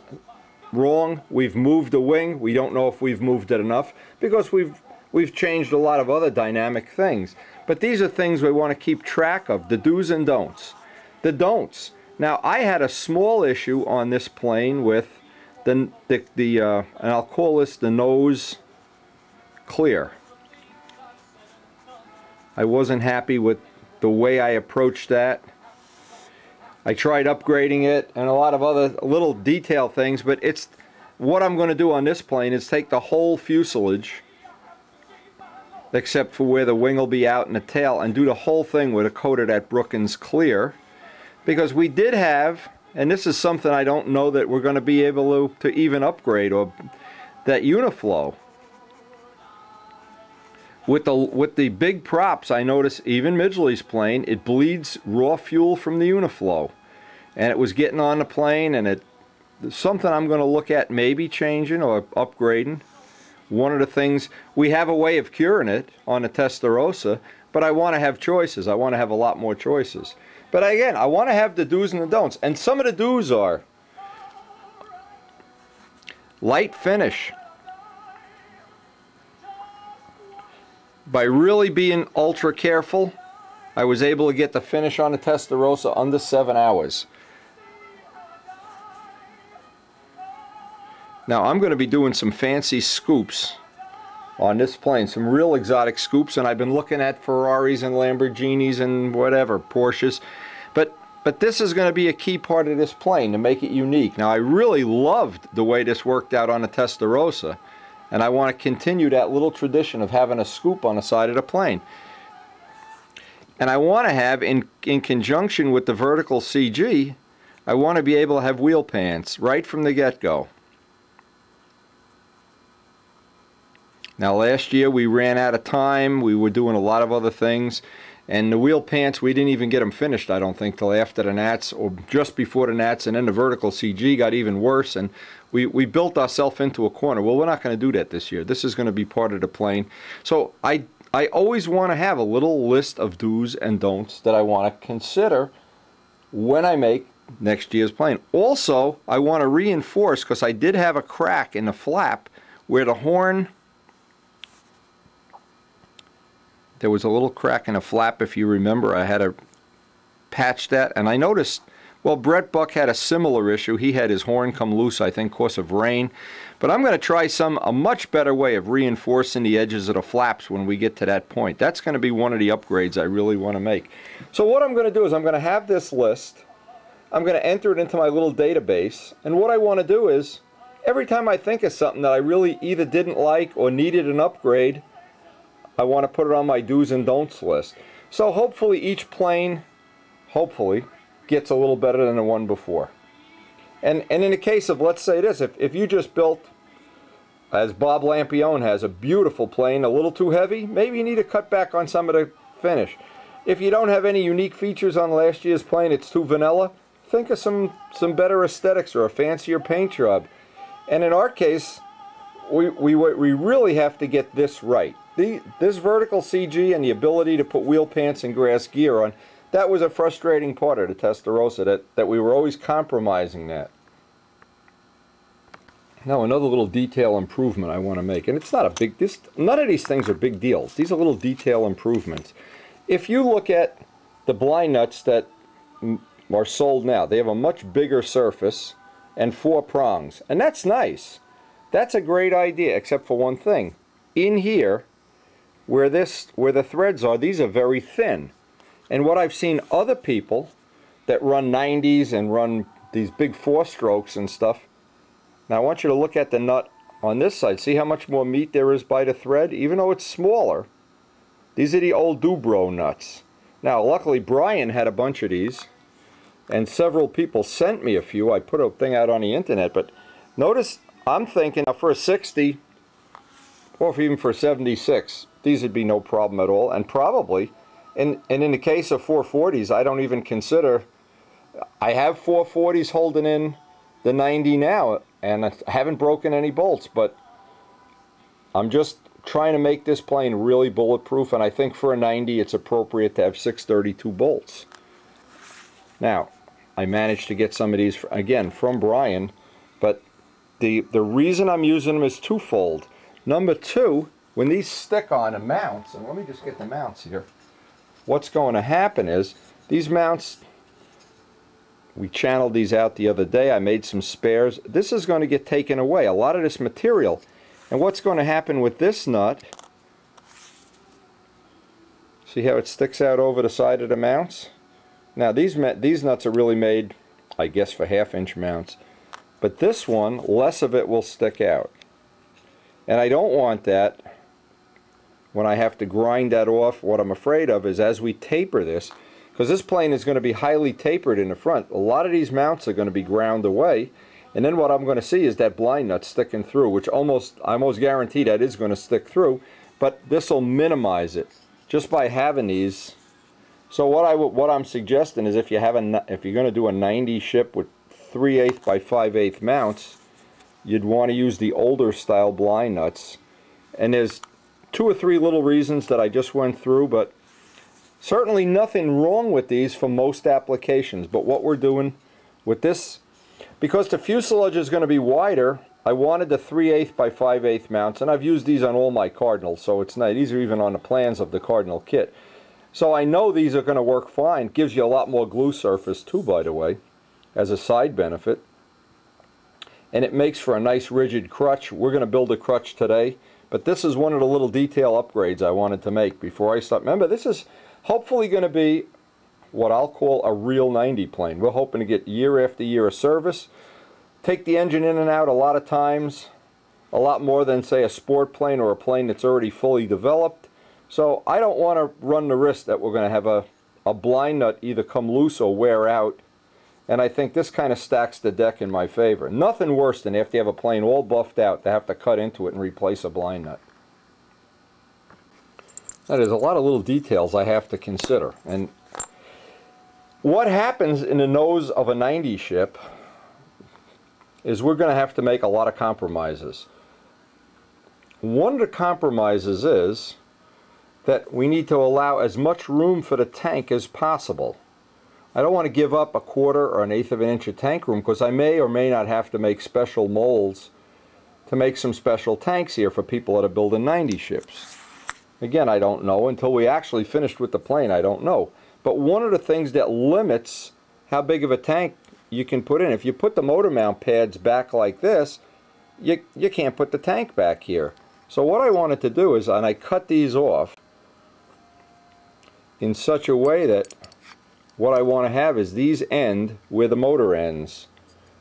wrong. We've moved the wing. We don't know if we've moved it enough because we've changed a lot of other dynamic things. But these are things we want to keep track of, the do's and don'ts. The don'ts. Now I had a small issue on this plane with and I'll call this the nose clear. I wasn't happy with the way I approached that. I tried upgrading it and a lot of other little detail things, but it's what I'm going to do on this plane is take the whole fuselage, except for where the wing will be out and the tail, and do the whole thing with a coat of that Brookins clear, because we did have, and this is something I don't know that we're going to be able to even upgrade, or that Uniflow. With the big props, I noticed even Midgley's plane, it bleeds raw fuel from the Uniflow. And it was getting on the plane, and it's something I'm going to look at maybe changing or upgrading. One of the things, we have a way of curing it on the Testarossa, but I want to have choices. I want to have a lot more choices. But again, I want to have the do's and the don'ts. And some of the do's are light finish. By really being ultra careful, I was able to get the finish on the Testarossa under 7 hours. Now I'm going to be doing some fancy scoops on this plane, some real exotic scoops, and I've been looking at Ferraris and Lamborghinis and whatever, Porsches. But this is going to be a key part of this plane to make it unique. Now I really loved the way this worked out on the Testarossa, and I want to continue that little tradition of having a scoop on the side of the plane. And I want to have, in conjunction with the vertical CG, I want to be able to have wheel pants right from the get-go. Now last year we ran out of time, we were doing a lot of other things, and the wheel pants, we didn't even get them finished, I don't think, till after the Nats, or just before the Nats, and then the vertical CG got even worse, and we built ourselves into a corner. Well, we're not going to do that this year. This is going to be part of the plane. So I always want to have a little list of do's and don'ts that I want to consider when I make next year's plane. Also, I want to reinforce, because I did have a crack in the flap where the horn, there was a little crack in the flap, if you remember. I had to patch that, and I noticed, well, Brett Buck had a similar issue. He had his horn come loose, I think, because of rain. But I'm going to try a much better way of reinforcing the edges of the flaps when we get to that point. That's going to be one of the upgrades I really want to make. So what I'm going to do is I'm going to have this list. I'm going to enter it into my little database. And what I want to do is, every time I think of something that I really either didn't like or needed an upgrade, I want to put it on my do's and don'ts list. So hopefully each plane, gets a little better than the one before. And in the case of, let's say this, if you just built, as Bob Lampione has, a beautiful plane, a little too heavy, maybe you need to cut back on some of the finish. If you don't have any unique features on last year's plane, it's too vanilla, think of some better aesthetics or a fancier paint job. And in our case, we really have to get this right. This vertical CG and the ability to put wheel pants and grass gear on, that was a frustrating part of the Testarossa, that we were always compromising that. Now another little detail improvement I want to make, and it's not a big, none of these things are big deals. These are little detail improvements. If you look at the blind nuts that are sold now, they have a much bigger surface and 4 prongs, and that's nice. That's a great idea, except for one thing. In here, where the threads are, these are very thin. And what I've seen other people that run 90s and run these big 4-strokes and stuff. Now I want you to look at the nut on this side. See how much more meat there is by the thread? Even though it's smaller, these are the old Dubro nuts. Now luckily Brian had a bunch of these, and several people sent me a few. I put a thing out on the internet, but notice I'm thinking now for a 60 or even for 76, these would be no problem at all. And probably, and in the case of 440s, I don't even consider, I have 440s holding in the 90 now, and I haven't broken any bolts, but I'm just trying to make this plane really bulletproof, and I think for a 90 it's appropriate to have 632 bolts. Now, I managed to get some of these, again, from Brian, but the reason I'm using them is twofold. Number two, when these stick on the mounts, and let me just get the mounts here, what's going to happen is, these mounts, we channeled these out the other day, I made some spares, this is going to get taken away, a lot of this material. And what's going to happen with this nut, see how it sticks out over the side of the mounts? Now these nuts are really made, I guess, for 1/2-inch mounts. But this one, less of it will stick out. And I don't want that when I have to grind that off. What I'm afraid of is as we taper this, because this plane is going to be highly tapered in the front, a lot of these mounts are going to be ground away. And then what I'm going to see is that blind nut sticking through, which I almost guarantee that is going to stick through, but this will minimize it just by having these. So what I'm suggesting is if you're going to do a 90 ship with 3/8 by 5/8 mounts, you'd want to use the older style blind nuts. And there's 2 or 3 little reasons that I just went through, but certainly nothing wrong with these for most applications. But what we're doing with this, because the fuselage is going to be wider, I wanted the 3/8 by 5/8 mounts, and I've used these on all my Cardinals, so it's nice. These are even on the plans of the Cardinal kit. So I know these are going to work fine. Gives you a lot more glue surface too, by the way, as a side benefit. And it makes for a nice rigid crutch. We're going to build a crutch today, but this is one of the little detail upgrades I wanted to make before I start. Remember, this is hopefully going to be what I'll call a real 90 plane. We're hoping to get year after year of service. Take the engine in and out a lot of times, a lot more than say a sport plane or a plane that's already fully developed. So I don't want to run the risk that we're going to have a blind nut either come loose or wear out. And I think this kind of stacks the deck in my favor. Nothing worse than after you have a plane all buffed out to have to cut into it and replace a blind nut. Now there's a lot of little details I have to consider. And what happens in the nose of a 90 ship is we're going to have to make a lot of compromises. One of the compromises is that we need to allow as much room for the tank as possible. I don't want to give up a 1/4 or 1/8 of an inch of tank room, because I may or may not have to make special molds to make some special tanks here for people that are building 90 ships. Again, I don't know. Until we actually finished with the plane, I don't know. But one of the things that limits how big of a tank you can put in, if you put the motor mount pads back like this, you can't put the tank back here. So what I wanted to do is, and I cut these off in such a way that what I want to have is these end where the motor ends,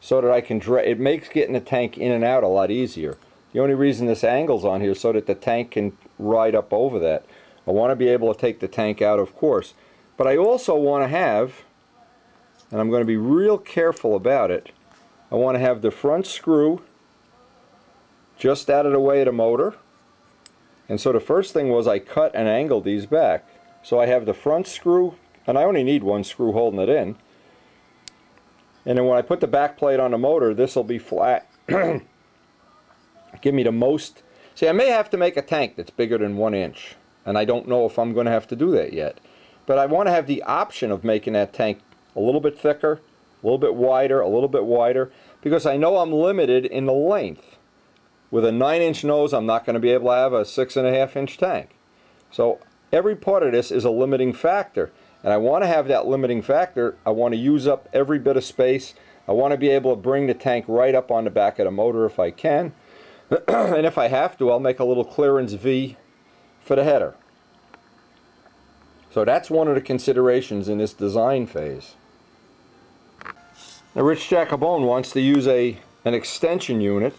so that I can it makes getting the tank in and out a lot easier. The only reason this angle's on here is so that the tank can ride up over that. I want to be able to take the tank out, of course, but I also want to have, and I'm going to be real careful about it, I want to have the front screw just out of the way of the motor. And so the first thing was I cut and angled these back. So I have the front screw, and I only need one screw holding it in. And then when I put the back plate on the motor, this will be flat. Give me the most. See, I may have to make a tank that's bigger than 1 inch, and I don't know if I'm going to have to do that yet. But I want to have the option of making that tank a little bit thicker, a little bit wider, a little bit wider, because I know I'm limited in the length. With a 9-inch nose, I'm not going to be able to have a 6.5-inch tank. So every part of this is a limiting factor. And I want to have that limiting factor. I want to use up every bit of space. I want to be able to bring the tank right up on the back of the motor if I can. And if I have to, I'll make a little clearance V for the header. So that's one of the considerations in this design phase. Now Rich Jacobone wants to use an extension unit,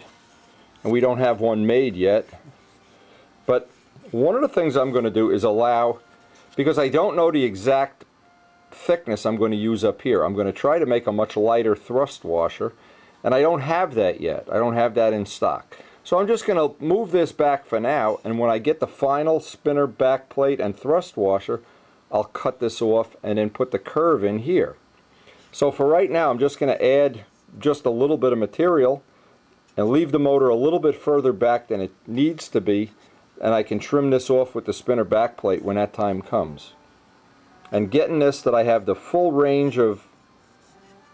and we don't have one made yet. But one of the things I'm going to do is allow, because I don't know the exact thickness I'm going to use up here, I'm going to try to make a much lighter thrust washer, and I don't have that yet. I don't have that in stock. So I'm just going to move this back for now, and when I get the final spinner back plate and thrust washer, I'll cut this off and then put the curve in here. So for right now, I'm just going to add just a little bit of material and leave the motor a little bit further back than it needs to be, and I can trim this off with the spinner back plate when that time comes. And getting this, that I have the full range of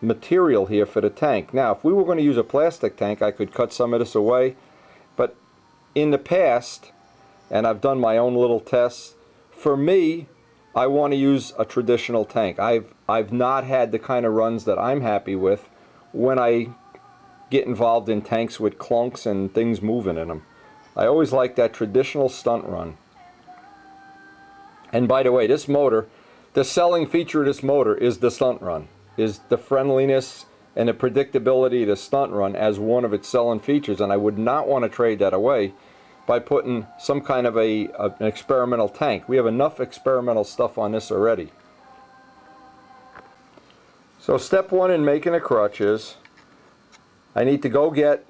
material here for the tank. Now, if we were going to use a plastic tank, I could cut some of this away, but in the past, and I've done my own little tests, for me, I want to use a traditional tank. I've not had the kind of runs that I'm happy with when I get involved in tanks with clunks and things moving in them. I always like that traditional stunt run. And by the way, this motor, the selling feature of this motor is the stunt run, is the friendliness and the predictability of the stunt run as one of its selling features, and I would not want to trade that away by putting some kind of an experimental tank. We have enough experimental stuff on this already. So step one in making a crutch is I need to go get,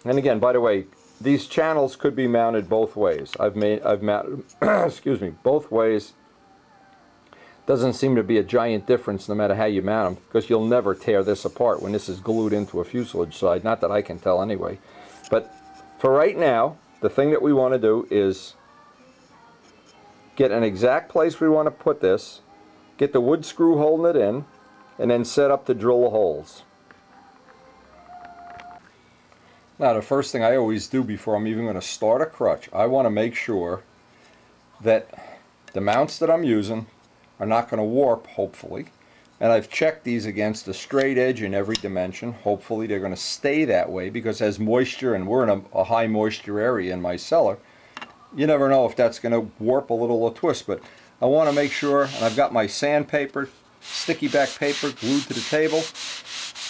and again, by the way, these channels could be mounted both ways. I've mounted excuse me, both ways. Doesn't seem to be a giant difference no matter how you mount them, because you'll never tear this apart when this is glued into a fuselage side, not that I can tell anyway. But for right now, the thing that we want to do is get an exact place we want to put this, get the wood screw holding it in, and then set up to drill the holes. Now, the first thing I always do before I'm even going to start a crutch, I want to make sure that the mounts that I'm using are not going to warp, hopefully. And I've checked these against a straight edge in every dimension. Hopefully they're going to stay that way, because as moisture, and we're in a high moisture area in my cellar, you never know if that's going to warp a little or twist. But I want to make sure, and I've got my sandpaper, sticky back paper glued to the table.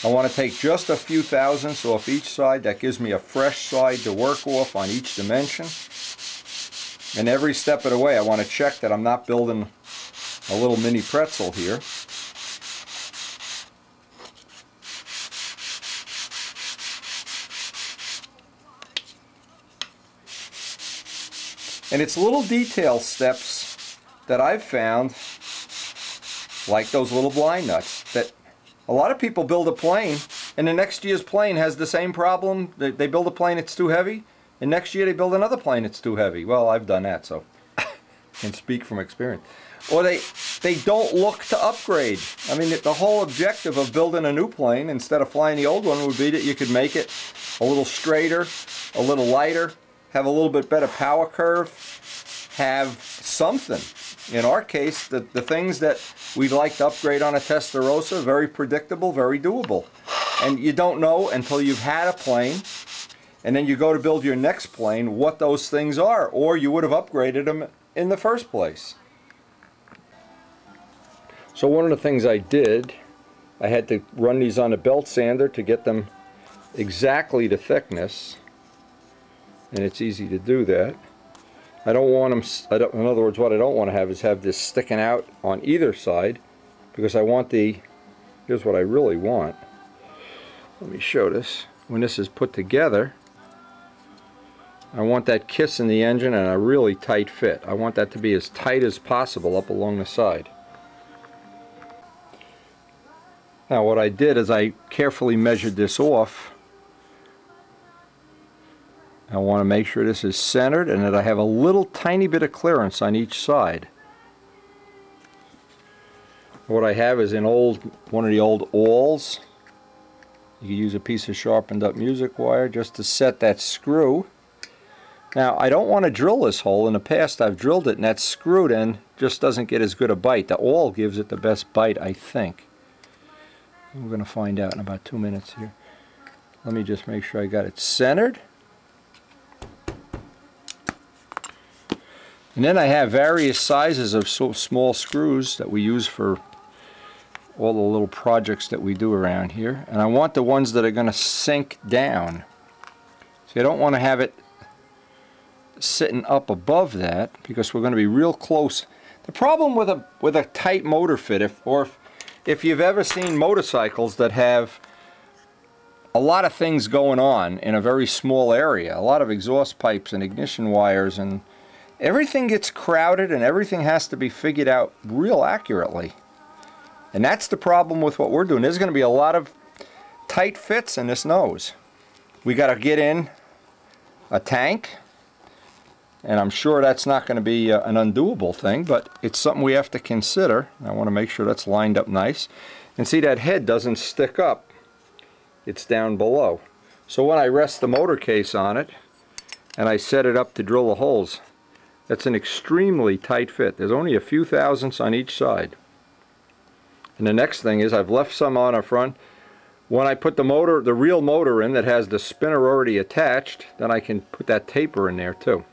I want to take just a few thousandths off each side. That gives me a fresh side to work off on each dimension. And every step of the way I want to check that I'm not building a little mini pretzel here. And it's little detail steps that I've found, like those little blind nuts, that a lot of people build a plane, and the next year's plane has the same problem. They build a plane, it's too heavy, and next year they build another plane, it's too heavy. Well, I've done that, so I can speak from experience. Or they don't look to upgrade. I mean, the whole objective of building a new plane instead of flying the old one would be that you could make it a little straighter, a little lighter, have a little bit better power curve, have something. In our case, the things that we'd like to upgrade on a Testarossa, very predictable, very doable. And you don't know until you've had a plane, and then you go to build your next plane, what those things are, or you would have upgraded them in the first place. So one of the things I did, I had to run these on a belt sander to get them exactly the thickness, and it's easy to do that. I don't want them, in other words, what I don't want to have is have this sticking out on either side, because I want here's what I really want. Let me show this. When this is put together, I want that kiss in the engine and a really tight fit. I want that to be as tight as possible up along the side. Now what I did is I carefully measured this off. I want to make sure this is centered and that I have a little tiny bit of clearance on each side. What I have is one of the old awls. You can use a piece of sharpened up music wire just to set that screw. Now I don't want to drill this hole. In the past I've drilled it and that screw then just doesn't get as good a bite. The awl gives it the best bite, I think. We're going to find out in about 2 minutes here. Let me just make sure I got it centered. And then I have various sizes of small screws that we use for all the little projects that we do around here, and I want the ones that are going to sink down. So you don't want to have it sitting up above that, because we're going to be real close. The problem with a tight motor fit, if you've ever seen motorcycles that have a lot of things going on in a very small area, a lot of exhaust pipes and ignition wires, and everything gets crowded and everything has to be figured out real accurately. And that's the problem with what we're doing. There's going to be a lot of tight fits in this nose. We got to get in a tank, and I'm sure that's not going to be an undoable thing, but it's something we have to consider. I want to make sure that's lined up nice. And see, that head doesn't stick up. It's down below. So when I rest the motor case on it and I set it up to drill the holes, that's an extremely tight fit. There's only a few thousandths on each side. And the next thing is, I've left some on the front. When I put the motor, the real motor in that has the spinner already attached, then I can put that taper in there too.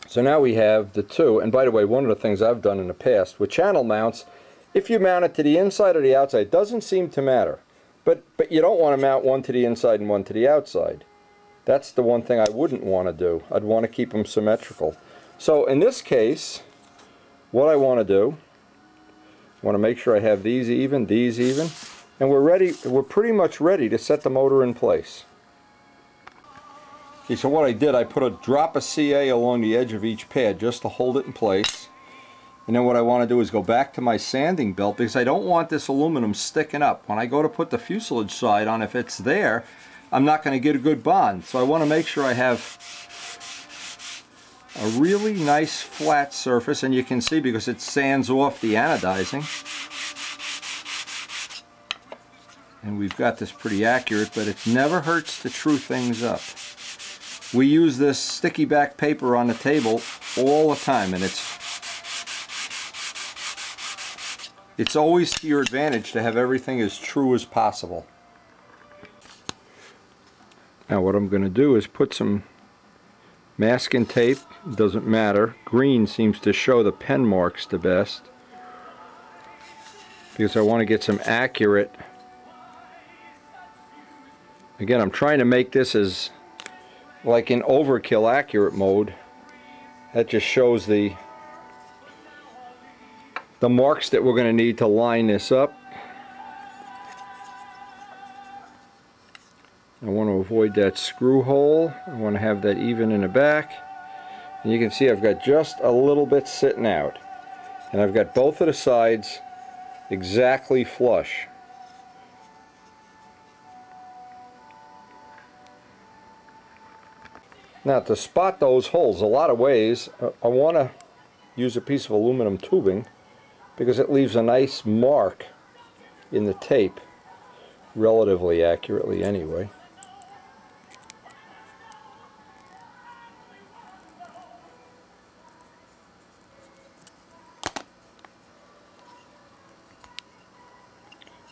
So now we have the two. And by the way, one of the things I've done in the past with channel mounts, if you mount it to the inside or the outside, it doesn't seem to matter. But you don't want to mount one to the inside and one to the outside. That's the one thing I wouldn't want to do. I'd want to keep them symmetrical. So in this case, what I want to do, I want to make sure I have these even, and we're ready. We're pretty much ready to set the motor in place. Okay, so what I did, I put a drop of CA along the edge of each pad just to hold it in place. And then what I want to do is go back to my sanding belt, because I don't want this aluminum sticking up. When I go to put the fuselage side on, if it's there, I'm not going to get a good bond. So I want to make sure I have a really nice flat surface, and you can see because it sands off the anodizing. And we've got this pretty accurate, but it never hurts to true things up. We use this sticky back paper on the table all the time, and it's always to your advantage to have everything as true as possible. Now what I'm going to do is put some masking tape. It doesn't matter. Green seems to show the pen marks the best, because I want to get some accurate. Again, I'm trying to make this as like in overkill accurate mode. That just shows the marks that we're going to need to line this up. I want to avoid that screw hole. I want to have that even in the back. And you can see I've got just a little bit sitting out. And I've got both of the sides exactly flush. Now to spot those holes, a lot of ways, I want to use a piece of aluminum tubing, because it leaves a nice mark in the tape, relatively accurately anyway.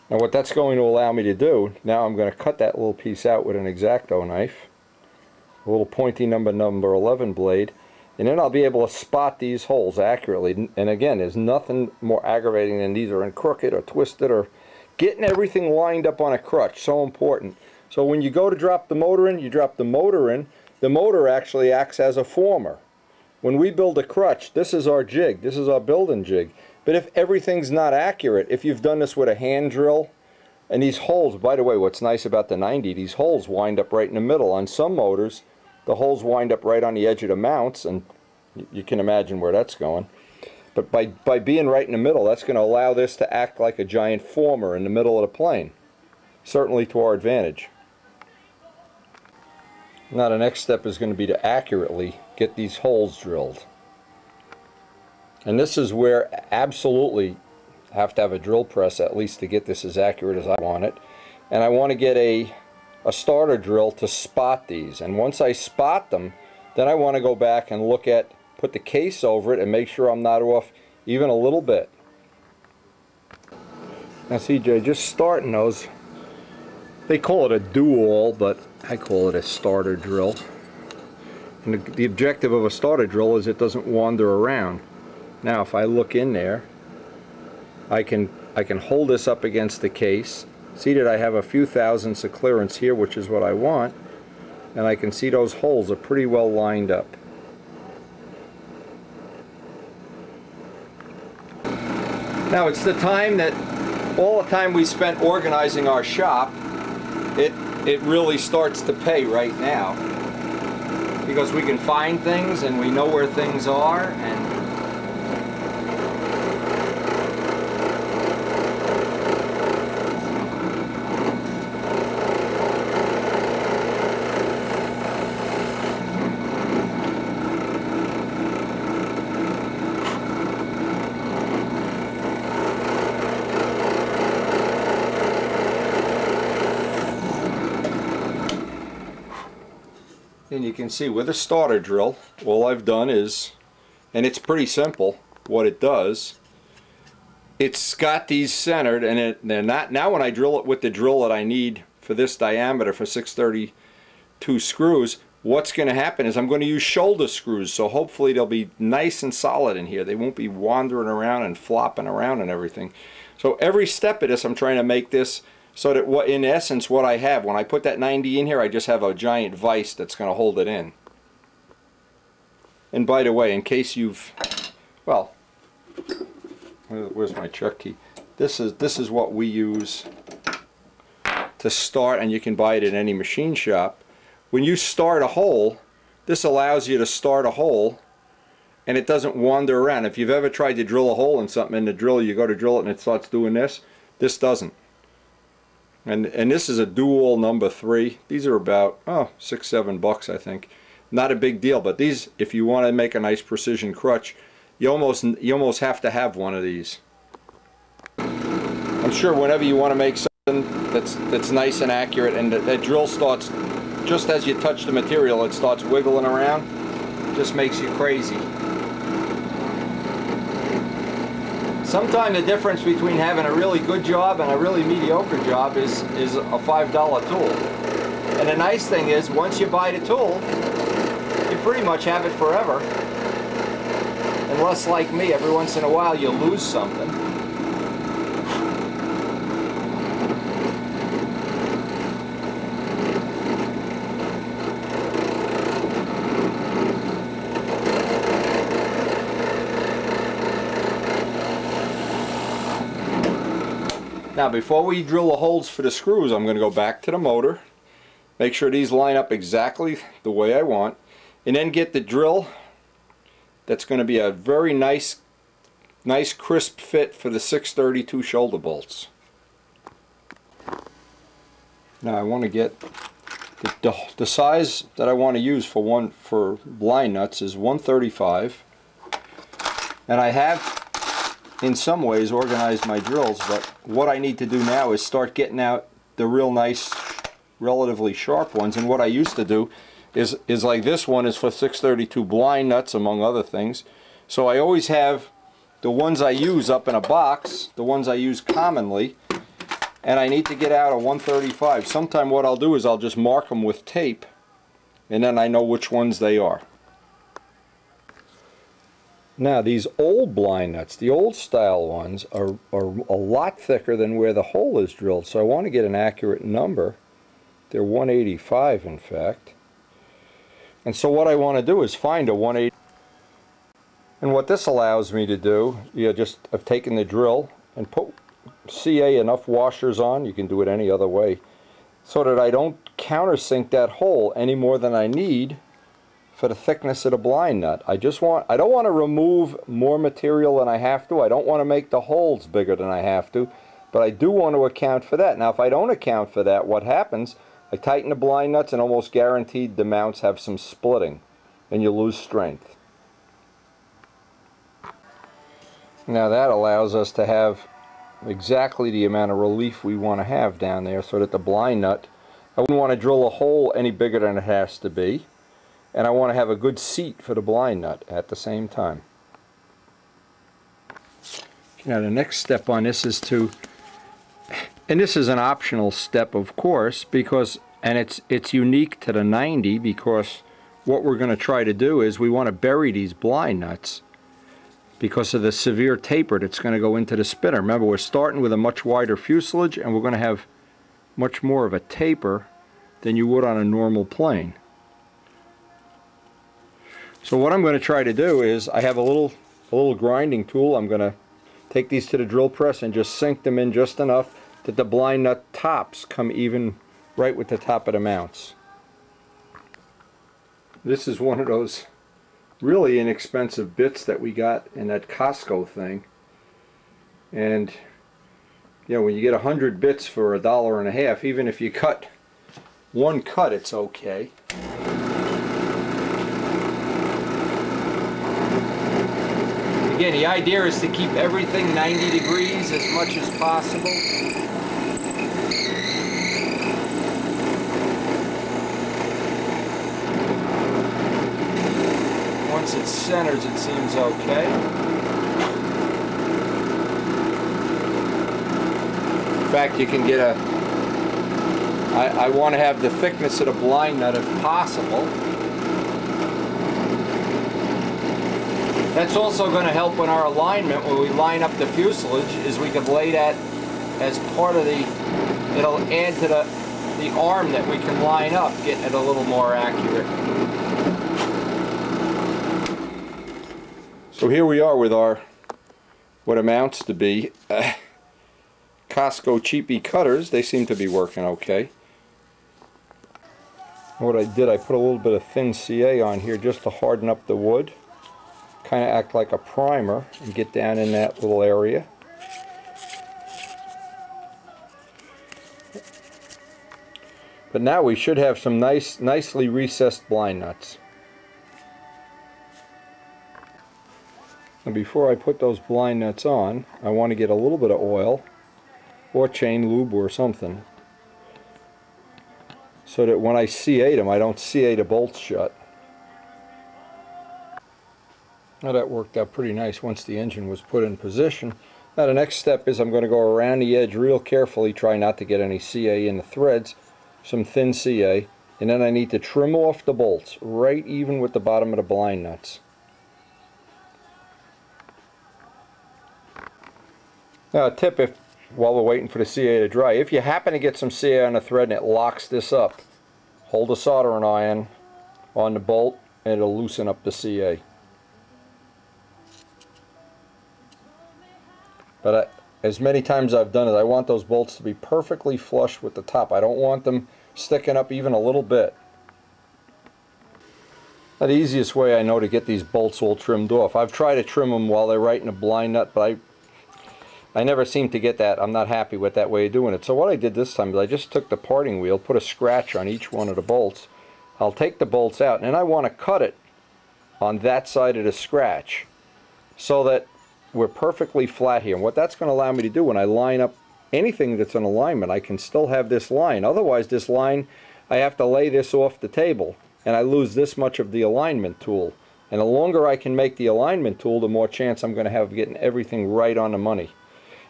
Now what that's going to allow me to do, now I'm going to cut that little piece out with an X-Acto knife, a little pointy number 11 blade, and then I'll be able to spot these holes accurately. And again, there's nothing more aggravating than these are crooked or twisted, or getting everything lined up on a crutch. So important. So when you go to drop the motor in, you drop the motor in. The motor actually acts as a former. When we build a crutch, this is our jig, this is our building jig. But if everything's not accurate, if you've done this with a hand drill, and these holes, by the way, what's nice about the 90, these holes wind up right in the middle. On some motors, the holes wind up right on the edge of the mounts, and you can imagine where that's going. But by being right in the middle, that's going to allow this to act like a giant former in the middle of the plane. Certainly to our advantage. Now the next step is going to be to accurately get these holes drilled. And this is where absolutely I have to have a drill press at least to get this as accurate as I want it. And I want to get a starter drill to spot these. And once I spot them, then I want to go back and look at, put the case over it and make sure I'm not off even a little bit. Now CJ, just starting those, they call it a do-all, but I call it a starter drill. And the objective of a starter drill is it doesn't wander around. Now if I look in there, I can hold this up against the case, see that I have a few thousandths of clearance here, which is what I want, and I can see those holes are pretty well lined up. Now it's the time that, all the time we spent organizing our shop, it really starts to pay right now, because we can find things and we know where things are, and you can see with a starter drill, all I've done is, and it's pretty simple what it does, it's got these centered, and they're not, now when I drill it with the drill that I need for this diameter for 632 screws, what's going to happen is I'm going to use shoulder screws, so hopefully they'll be nice and solid in here. They won't be wandering around and flopping around and everything. So every step of this I'm trying to make this so that what, in essence, what I have, when I put that 90 in here, I just have a giant vise that's going to hold it in. And by the way, in case you've, well, where's my chuck key? This is what we use to start, and you can buy it at any machine shop. When you start a hole, this allows you to start a hole, and it doesn't wander around. If you've ever tried to drill a hole in something in the drill, you go to drill it and it starts doing this. This doesn't. And this is a dual number 3. These are about $6-7 I think. Not a big deal, but these, if you want to make a nice precision crutch, you almost have to have one of these. I'm sure whenever you want to make something that's nice and accurate, and that drill starts just as you touch the material, it starts wiggling around, it just makes you crazy. Sometimes the difference between having a really good job and a really mediocre job is a $5 tool. And the nice thing is, once you buy the tool, you pretty much have it forever. Unless, like me, every once in a while you lose something. Now before we drill the holes for the screws, I'm going to go back to the motor, make sure these line up exactly the way I want, and then get the drill that's going to be a very nice crisp fit for the 632 shoulder bolts. Now I want to get the size that I want to use for line nuts is 135, and I have in some ways organized my drills, but what I need to do now is start getting out the real nice, relatively sharp ones. And what I used to do is like this one is for 632 blind nuts, among other things. So I always have the ones I use up in a box, the ones I use commonly, and I need to get out a 135. Sometime what I'll do is I'll just mark them with tape, and then I know which ones they are. Now these old blind nuts, the old style ones, are a lot thicker than where the hole is drilled, so I want to get an accurate number. They're 185 in fact. And so what I want to do is find a 180. And what this allows me to do, I've taken the drill and put CA enough washers on, you can do it any other way, so that I don't countersink that hole any more than I need for the thickness of the blind nut. I don't want to remove more material than I have to. I don't want to make the holes bigger than I have to, but I do want to account for that. Now if I don't account for that, what happens, I tighten the blind nuts and almost guaranteed the mounts have some splitting and you lose strength. Now that allows us to have exactly the amount of relief we want to have down there, so that the blind nut, I wouldn't want to drill a hole any bigger than it has to be, and I want to have a good seat for the blind nut at the same time. Now the next step on this is to, and this is an optional step of course, because, and it's unique to the 90, because what we're going to try to do is we want to bury these blind nuts because of the severe taper that's going to go into the spinner. Remember, we're starting with a much wider fuselage, and we're going to have much more of a taper than you would on a normal plane. So what I'm going to try to do is, I have a little grinding tool. I'm going to take these to the drill press and just sink them in just enough that the blind nut tops come even right with the top of the mounts. This is one of those really inexpensive bits that we got in that Costco thing, and you know, when you get 100 bits for $1.50, even if you cut one cut, it's okay. Again, the idea is to keep everything 90 degrees as much as possible. Once it centers, it seems okay. In fact, you can get a... I want to have the thickness of the blind nut if possible. That's also going to help in our alignment when we line up the fuselage, is we can lay that as part of the... It'll add to the arm that we can line up, getting it a little more accurate. So here we are with our, what amounts to be Costco cheapy cutters. They seem to be working okay. What I did, I put a little bit of thin CA on here just to harden up the wood. Kind of act like a primer and get down in that little area. But now we should have some nicely recessed blind nuts. And before I put those blind nuts on, I want to get a little bit of oil or chain lube or something, so that when I CA them, I don't CA the bolts shut. Now that worked out pretty nice once the engine was put in position. Now the next step is I'm going to go around the edge real carefully, try not to get any CA in the threads, some thin CA, and then I need to trim off the bolts right even with the bottom of the blind nuts. Now a tip, while we're waiting for the CA to dry, if you happen to get some CA on the thread and it locks this up, hold a soldering iron on the bolt and it'll loosen up the CA. But as many times I've done it, I want those bolts to be perfectly flush with the top. I don't want them sticking up even a little bit. Now, the easiest way I know to get these bolts all trimmed off, I've tried to trim them while they're right in a blind nut, but I never seem to get that. I'm not happy with that way of doing it. So what I did this time is I just took the parting wheel, put a scratch on each one of the bolts. I'll take the bolts out, and then I want to cut it on that side of the scratch so that we're perfectly flat here. And what that's going to allow me to do when I line up anything that's in alignment, I can still have this line. Otherwise, this line, I have to lay this off the table, and I lose this much of the alignment tool. And the longer I can make the alignment tool, the more chance I'm going to have of getting everything right on the money.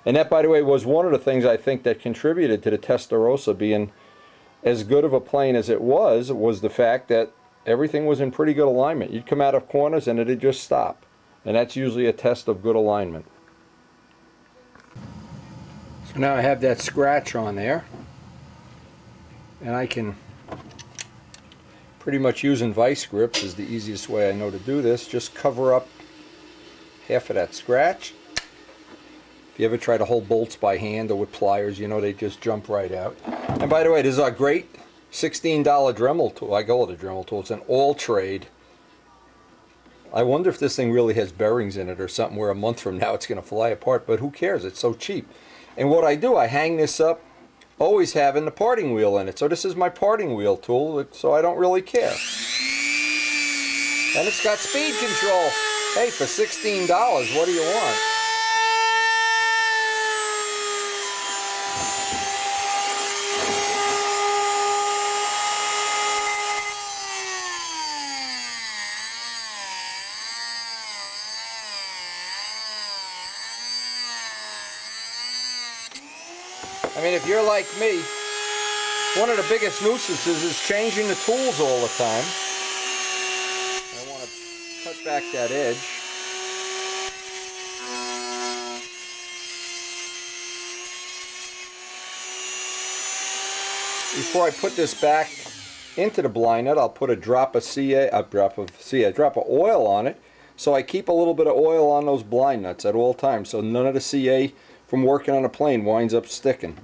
And that, by the way, was one of the things I think that contributed to the Testarossa being as good of a plane as it was the fact that everything was in pretty good alignment. You'd come out of corners and it'd just stop. And that's usually a test of good alignment. So now I have that scratch on there. And I can, pretty much using vice grips is the easiest way I know to do this, just cover up half of that scratch. If you ever try to hold bolts by hand or with pliers, you know they just jump right out. And by the way, this is our great $16 Dremel tool. I call it a Dremel tool. It's an all-trade. I wonder if this thing really has bearings in it or something where a month from now it's going to fly apart, but who cares? It's so cheap. And what I do, I hang this up, always having the parting wheel in it. So this is my parting wheel tool, so I don't really care. And it's got speed control. Hey, for $16, what do you want? I mean, if you're like me, one of the biggest nuisances is changing the tools all the time. I want to cut back that edge. before I put this back into the blind nut, I'll put a drop of oil on it, so I keep a little bit of oil on those blind nuts at all times, so none of the CA from working on a plane winds up sticking.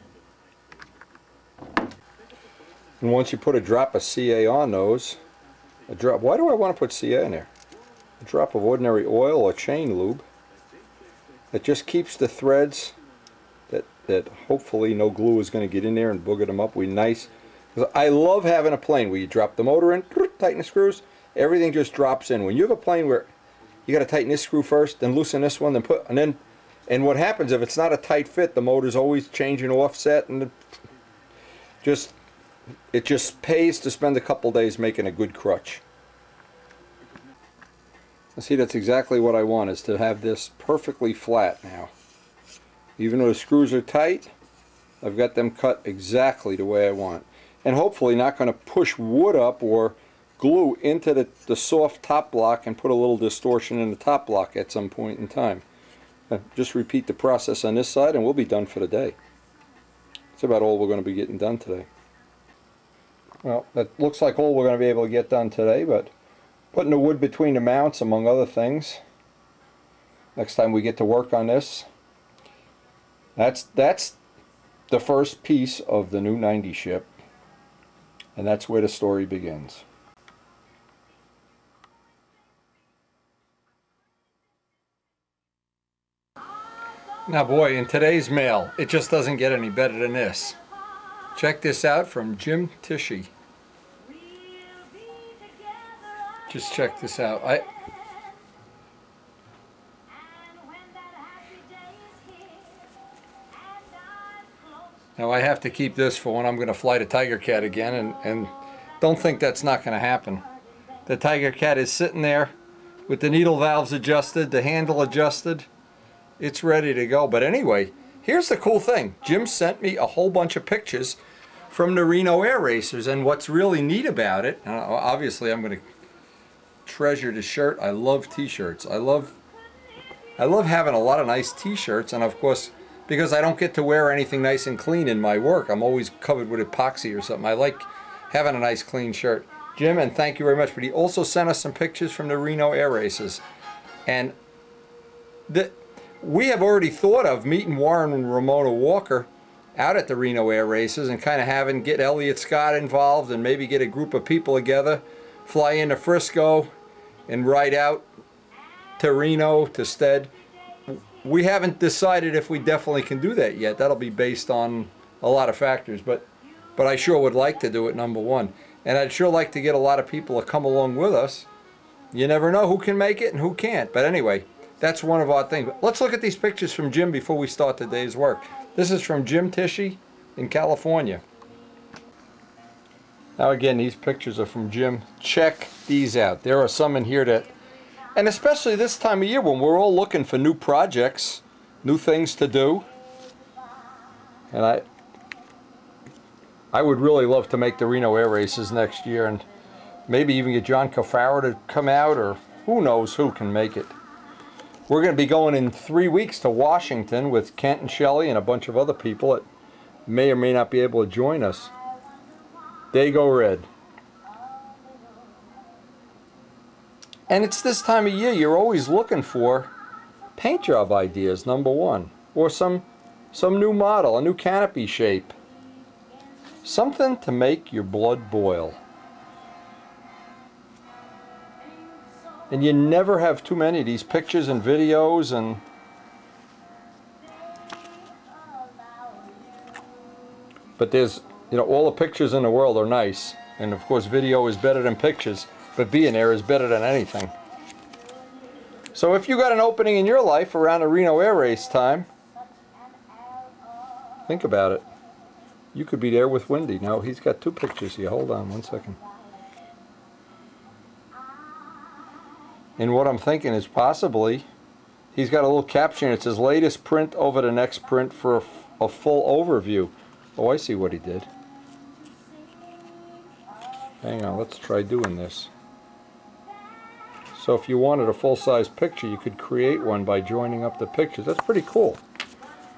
And once you put a drop of CA on those, why do I want to put CA in there? A drop of ordinary oil or chain lube. It just keeps the threads that hopefully no glue is going to get in there and booger them up. I love having a plane where you drop the motor in, tighten the screws, everything just drops in. When you have a plane where you got to tighten this screw first, then loosen this one, and what happens if it's not a tight fit, the motor's always changing offset, and it just pays to spend a couple days making a good crutch. See, that's exactly what I want, is to have this perfectly flat now. Even though the screws are tight, I've got them cut exactly the way I want. And hopefully not going to push wood up or glue into the soft top block and put a little distortion in the top block at some point in time. Just repeat the process on this side and we'll be done for the day. That's about all we're going to be getting done today. Well, that looks like all we're going to be able to get done today, but putting the wood between the mounts, among other things. Next time we get to work on this. That's the first piece of the new 90 ship, and that's where the story begins. Now boy, in today's mail, it just doesn't get any better than this. Check this out from Jim Tishy. Just check this out. Now I have to keep this for when I'm going to fly the Tiger Cat again, and don't think that's not going to happen. The Tiger Cat is sitting there with the needle valves adjusted, the handle adjusted. It's ready to go. But anyway, here's the cool thing. Jim sent me a whole bunch of pictures from the Reno Air Racers, and what's really neat about it, obviously I'm going to treasure the shirt. I love t-shirts. I love having a lot of nice t-shirts, and of course, because I don't get to wear anything nice and clean in my work, I'm always covered with epoxy or something. I like having a nice clean shirt. Jim, and thank you very much, but he also sent us some pictures from the Reno Air Races. And we have already thought of meeting Warren and Ramona Walker out at the Reno Air Races and kind of get Elliott Scott involved and maybe get a group of people together, fly into Frisco and ride out to Reno, to Stead. We haven't decided if we definitely can do that yet. That'll be based on a lot of factors, but I sure would like to do it, number one. And I'd sure like to get a lot of people to come along with us. You never know who can make it and who can't. But anyway, that's one of our things. Let's look at these pictures from Jim before we start the day's work. This is from Jim Tishy in California. Now again, these pictures are from Jim. Check these out. There are some in here that, and especially this time of year when we're all looking for new projects, new things to do. And I would really love to make the Reno Air Races next year, and maybe even get John Cafaro to come out, or who knows who can make it. We're going to be going in 3 weeks to Washington with Kent and Shelley and a bunch of other people that may or may not be able to join us. They go red. And it's this time of year you're always looking for paint job ideas, number one. Or some new model, a new canopy shape. Something to make your blood boil. And you never have too many of these pictures and videos, but there's, all the pictures in the world are nice, and of course video is better than pictures, but being there is better than anything. So if you got an opening in your life around the Reno Air Race time, think about it. You could be there with Wendy. Now he's got two pictures here. Hold on one second. And what I'm thinking is possibly he's got a little caption. It says latest print over the next print for a full overview. Oh, I see what he did. Hang on, let's try doing this. So if you wanted a full-size picture, you could create one by joining up the pictures. That's pretty cool.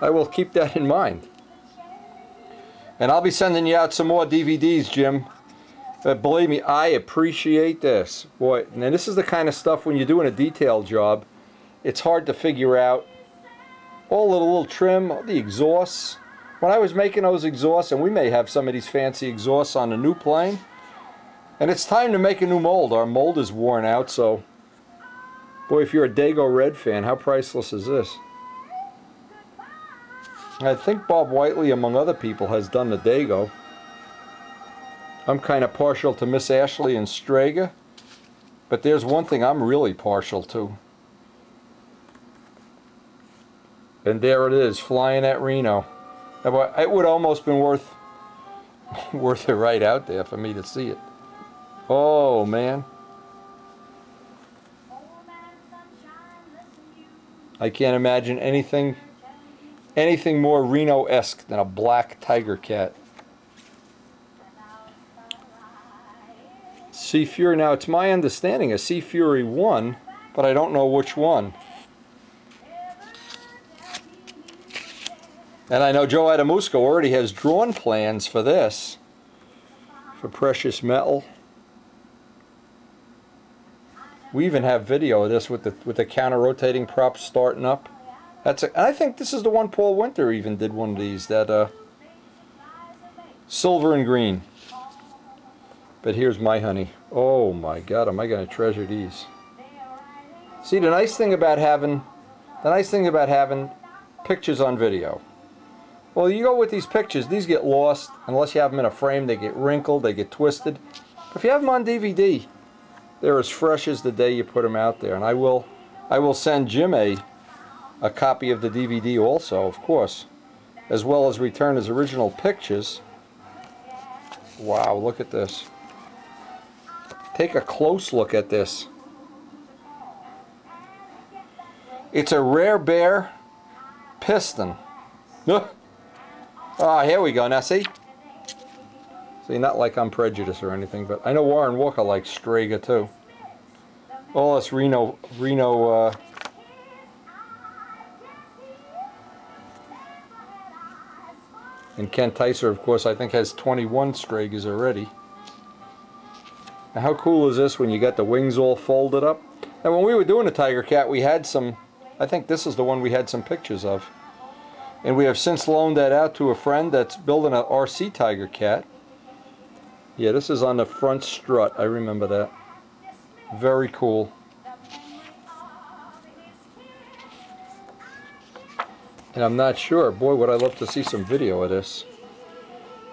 I will keep that in mind. And I'll be sending you out some more DVDs, Jim. But believe me, I appreciate this. Boy, and this is the kind of stuff when you're doing a detail job, it's hard to figure out all the little trim, the exhausts. When I was making those exhausts, and we may have some of these fancy exhausts on the new plane, and it's time to make a new mold. Our mold is worn out, so boy, if you're a Dago Red fan, how priceless is this? I think Bob Whiteley, among other people, has done the Dago. I'm kind of partial to Miss Ashley and Strega, but there's one thing I'm really partial to. And there it is, flying at Reno. It would almost been worth it right out there for me to see it. Oh man, I can't imagine anything more Reno-esque than a black tiger cat. Sea Fury. Now it's my understanding a Sea Fury 1, but I don't know which one. And I know Joe Adamusco already has drawn plans for this, for precious metal. We even have video of this with the counter-rotating props starting up. I think this is the one Paul Winter even did one of these, that silver and green. But here's my honey. Oh my God, am I going to treasure these? See, the nice thing about having pictures on video. Well, you go with these pictures, these get lost. Unless you have them in a frame, they get wrinkled, they get twisted. But if you have them on DVD, they're as fresh as the day you put them out there. And I will send Jim a copy of the DVD also, of course, as well as return his original pictures. Wow, look at this. Take a close look at this. It's a Rare Bear piston. Ah, here we go. Now see? See, not like I'm prejudiced or anything, but I know Warren Walker likes Strega too. All this Reno and Ken Tyser, of course, I think has 21 Stregas already. Now, how cool is this when you got the wings all folded up? And when we were doing the Tiger Cat, we had some, I think this is the one we had some pictures of. And we have since loaned that out to a friend that's building an RC Tiger Cat. Yeah, this is on the front strut. I remember that. Very cool. And I'm not sure. Boy, would I love to see some video of this.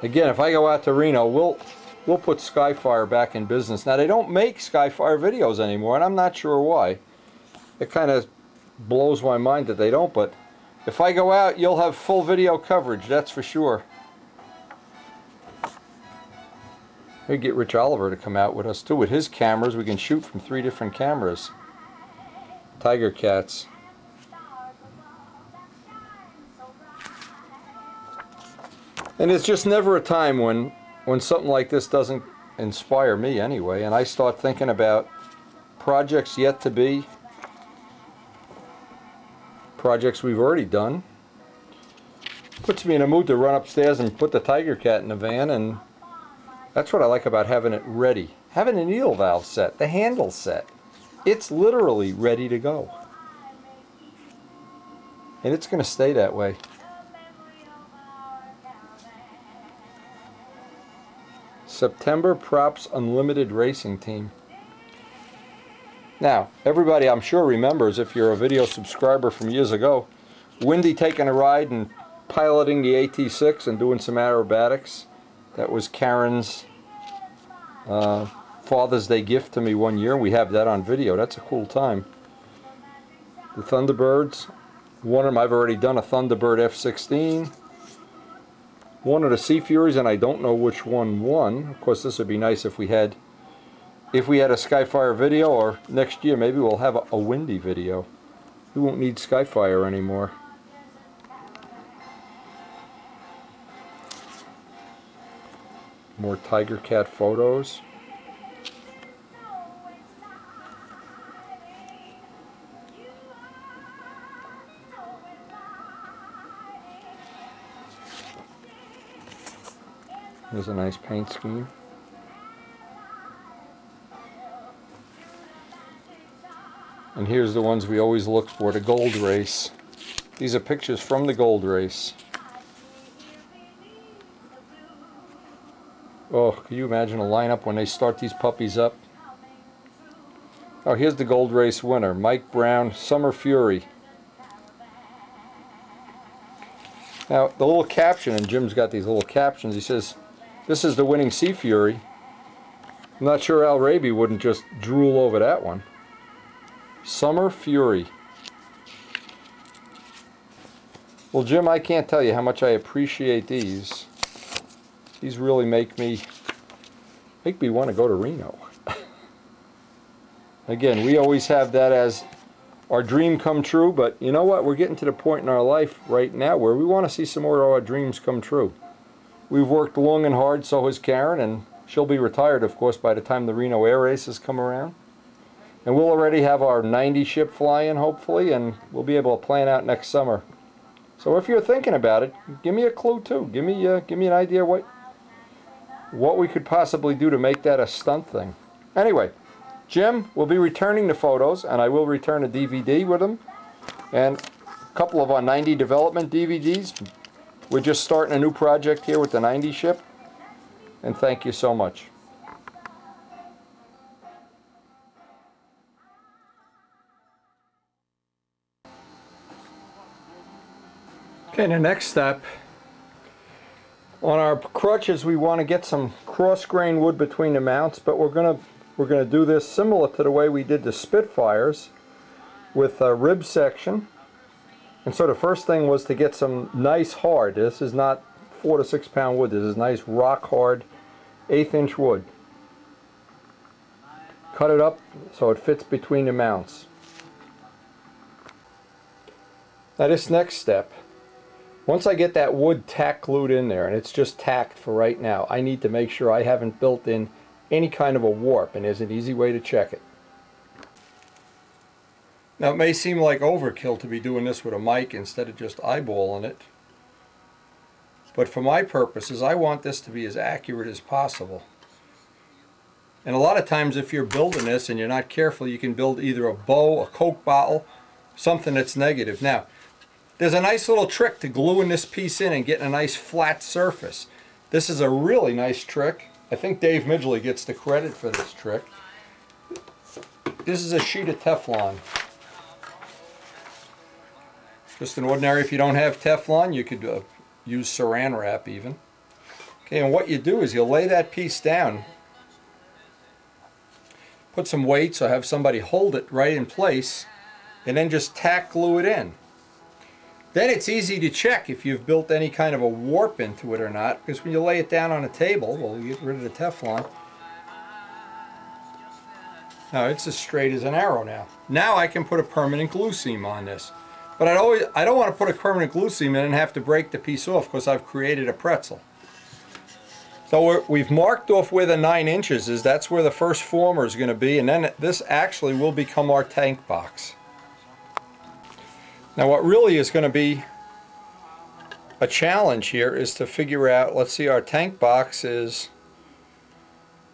Again, if I go out to Reno, we'll put Skyfire back in business. Now, they don't make Skyfire videos anymore, and I'm not sure why. It kind of blows my mind that they don't, but if I go out, you'll have full video coverage, that's for sure. Maybe get Rich Oliver to come out with us too. With his cameras, we can shoot from 3 different cameras. Tiger Cats. And it's just never a time when something like this doesn't inspire me anyway, and I start thinking about projects yet to be, projects we've already done. Puts me in a mood to run upstairs and put the Tiger Cat in the van, and that's what I like about having it ready. Having a needle valve set, the handle set. It's literally ready to go. And it's going to stay that way. September Props Unlimited Racing Team. Now, everybody I'm sure remembers, if you're a video subscriber from years ago, Wendy taking a ride and piloting the AT6 and doing some aerobatics. That was Karen's Father's Day gift to me one year. We have that on video. That's a cool time. The Thunderbirds. One of them I've already done, a Thunderbird F-16. One of the Sea Furies, and I don't know which one won. Of course, this would be nice if we had a Skyfire video, or next year maybe we'll have a Windy video. We won't need Skyfire anymore. More Tiger Cat photos. Here's a nice paint scheme. And here's the ones we always look for, the gold race. These are pictures from the gold race. Oh, can you imagine a lineup when they start these puppies up? Oh, here's the gold race winner, Mike Brown, Summer Fury. Now, the little caption, and Jim's got these little captions, he says, this is the winning Sea Fury. I'm not sure Al Raby wouldn't just drool over that one. Summer Fury. Well, Jim, I can't tell you how much I appreciate these. These really make me want to go to Reno. Again, we always have that as our dream come true, but you know what? We're getting to the point in our life right now where we want to see some more of our dreams come true. We've worked long and hard, so has Karen, and she'll be retired, of course, by the time the Reno Air Races come around. And we'll already have our 90 ship flying, hopefully, and we'll be able to plan out next summer. So if you're thinking about it, give me a clue too. Give me an idea what we could possibly do to make that a stunt thing. Anyway, Jim will be returning the photos, and I will return a DVD with them, and a couple of our 90 development DVDs. We're just starting a new project here with the 90 ship, and thank you so much. Okay, the next step on our crutches, we want to get some cross-grain wood between the mounts, but we're gonna do this similar to the way we did the Spitfires with a rib section. And so the first thing was to get some nice hard. This is not 4 to 6 pound wood. This is nice rock hard 1/8 inch wood. Cut it up so it fits between the mounts. Now this next step, once I get that wood tack glued in there, and it's just tacked for right now, I need to make sure I haven't built in any kind of a warp, and there's an easy way to check it. Now it may seem like overkill to be doing this with a mic instead of just eyeballing it, but for my purposes I want this to be as accurate as possible. And a lot of times if you're building this and you're not careful, you can build either a bow, a Coke bottle, something that's negative. Now there's a nice little trick to gluing this piece in and getting a nice flat surface. This is a really nice trick. I think Dave Midgley gets the credit for this trick. This is a sheet of Teflon. Just an ordinary, if you don't have Teflon, you could use saran wrap even. Okay, and what you do is you'll lay that piece down, put some weights or have somebody hold it right in place, and then just tack glue it in. Then it's easy to check if you've built any kind of a warp into it or not, because when you lay it down on a table, well, you get rid of the Teflon. Now it's as straight as an arrow now. Now I can put a permanent glue seam on this. But I don't want to put a permanent glue seam in and have to break the piece off because I've created a pretzel. So we've marked off where the 9 inches is. That's where the first former is going to be, and then this actually will become our tank box. Now what really is going to be a challenge here is to figure out, let's see, our tank box is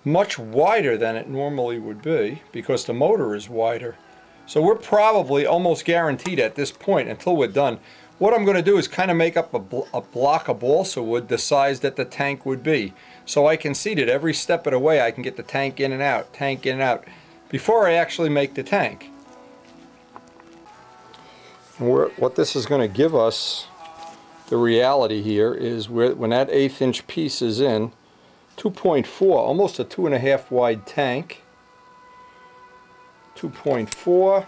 much wider than it normally would be because the motor is wider. So we're probably almost guaranteed at this point, until we're done, what I'm going to do is kind of make up a block of balsa wood the size that the tank would be. So I can see that every step of the way I can get the tank in and out, before I actually make the tank. And what this is going to give us, the reality here, is when that 1/8 inch piece is in, 2.4, almost a 2.5 wide tank. 2.4,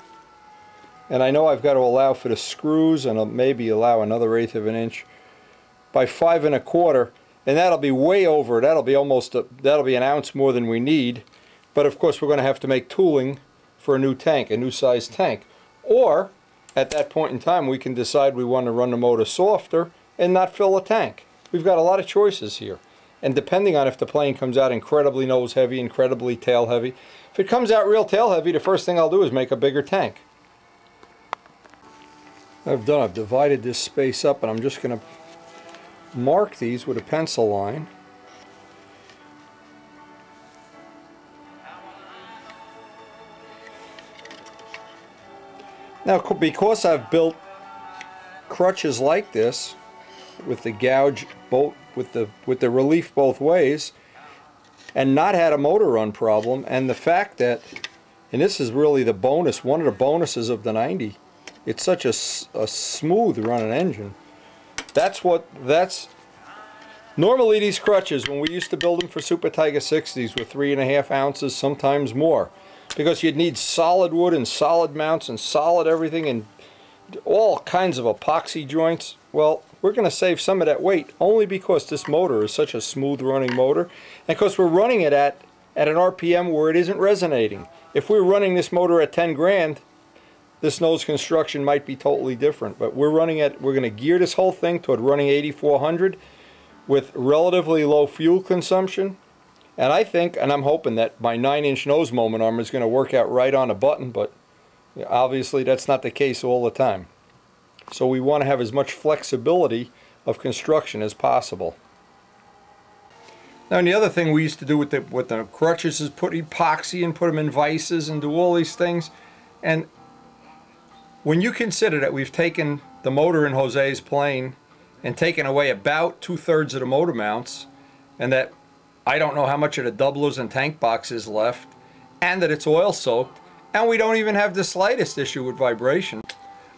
and I know I've got to allow for the screws, and I'll maybe allow another 1/8 of an inch, by 5 1/4, and that'll be way over. That'll be that'll be an ounce more than we need. But of course we're going to have to make tooling for a new tank, a new size tank. Or at that point in time we can decide we want to run the motor softer and not fill a tank. We've got a lot of choices here. And depending on if the plane comes out incredibly nose heavy, incredibly tail heavy. If it comes out real tail heavy, the first thing I'll do is make a bigger tank. I've divided this space up, and I'm just going to mark these with a pencil line. Now, because I've built crutches like this, with the gouge bolt, with the relief both ways, and not had a motor run problem, and the fact that, and this is really the bonus, one of the bonuses of the 90, it's such a smooth running engine. Normally these crutches, when we used to build them for Super Tiger 60s, were 3.5 ounces, sometimes more, because you'd need solid wood and solid mounts and solid everything and all kinds of epoxy joints. Well, we're going to save some of that weight only because this motor is such a smooth running motor, and because we're running it at an RPM where it isn't resonating. If we're running this motor at 10 grand, this nose construction might be totally different, but we're going to gear this whole thing toward running 8400 with relatively low fuel consumption. And I think, and I'm hoping, that my 9-inch nose moment arm is going to work out right on a button, but obviously that's not the case all the time. So we want to have as much flexibility of construction as possible. Now, and the other thing we used to do with the crutches is put epoxy and put them in vices and do all these things. And when you consider that we've taken the motor in Jose's plane and taken away about 2/3 of the motor mounts, and that I don't know how much of the doublers and tank box is left, and that it's oil soaked, and we don't even have the slightest issue with vibration,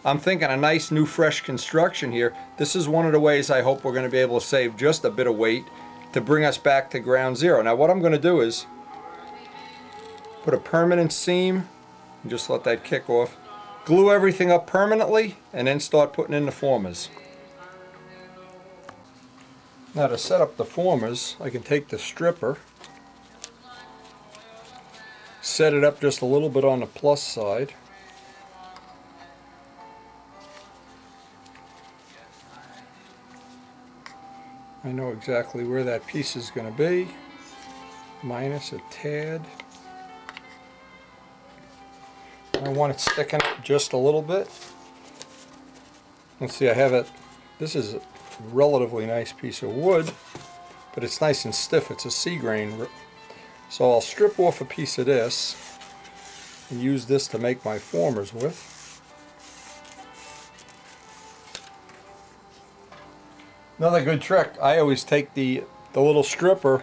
I'm thinking a nice new fresh construction here. This is one of the ways I hope we're going to be able to save just a bit of weight to bring us back to ground zero. Now what I'm going to do is put a permanent seam and just let that kick off, glue everything up permanently, and then start putting in the formers. Now to set up the formers, I can take the stripper, set it up just a little bit on the plus side, I know exactly where that piece is going to be, minus a tad. I want it sticking up just a little bit. Let's see, I have it, this is a relatively nice piece of wood, but it's nice and stiff, it's a sea grain. So I'll strip off a piece of this and use this to make my formers with. Another good trick, I always take the little stripper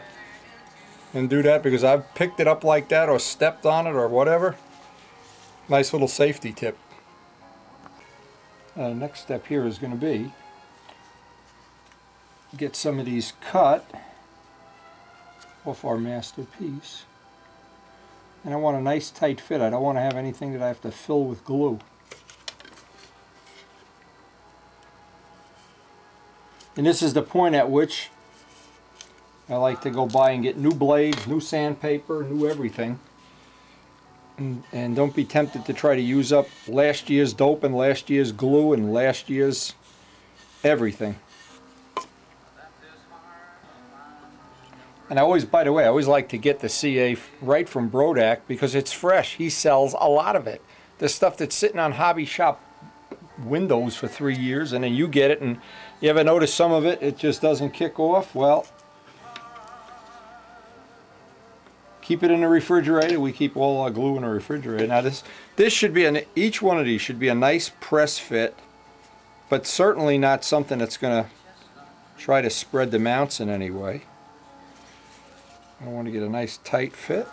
and do that because I've picked it up like that or stepped on it or whatever. Nice little safety tip. Next step here is going to be get some of these cut off our master piece. And I want a nice tight fit. I don't want to have anything that I have to fill with glue. And this is the point at which I like to go by and get new blades, new sandpaper, new everything. And don't be tempted to try to use up last year's dope and last year's glue and last year's everything. And I always, by the way, I always like to get the CA right from Brodak because it's fresh. He sells a lot of it. The stuff that's sitting on hobby shop windows for 3 years, and then you get it, and you ever notice some of it, it just doesn't kick off? Well, keep it in the refrigerator. We keep all our glue in the refrigerator. Now this should be, each one of these should be a nice press fit, but certainly not something that's going to try to spread the mounts in any way. I want to get a nice tight fit.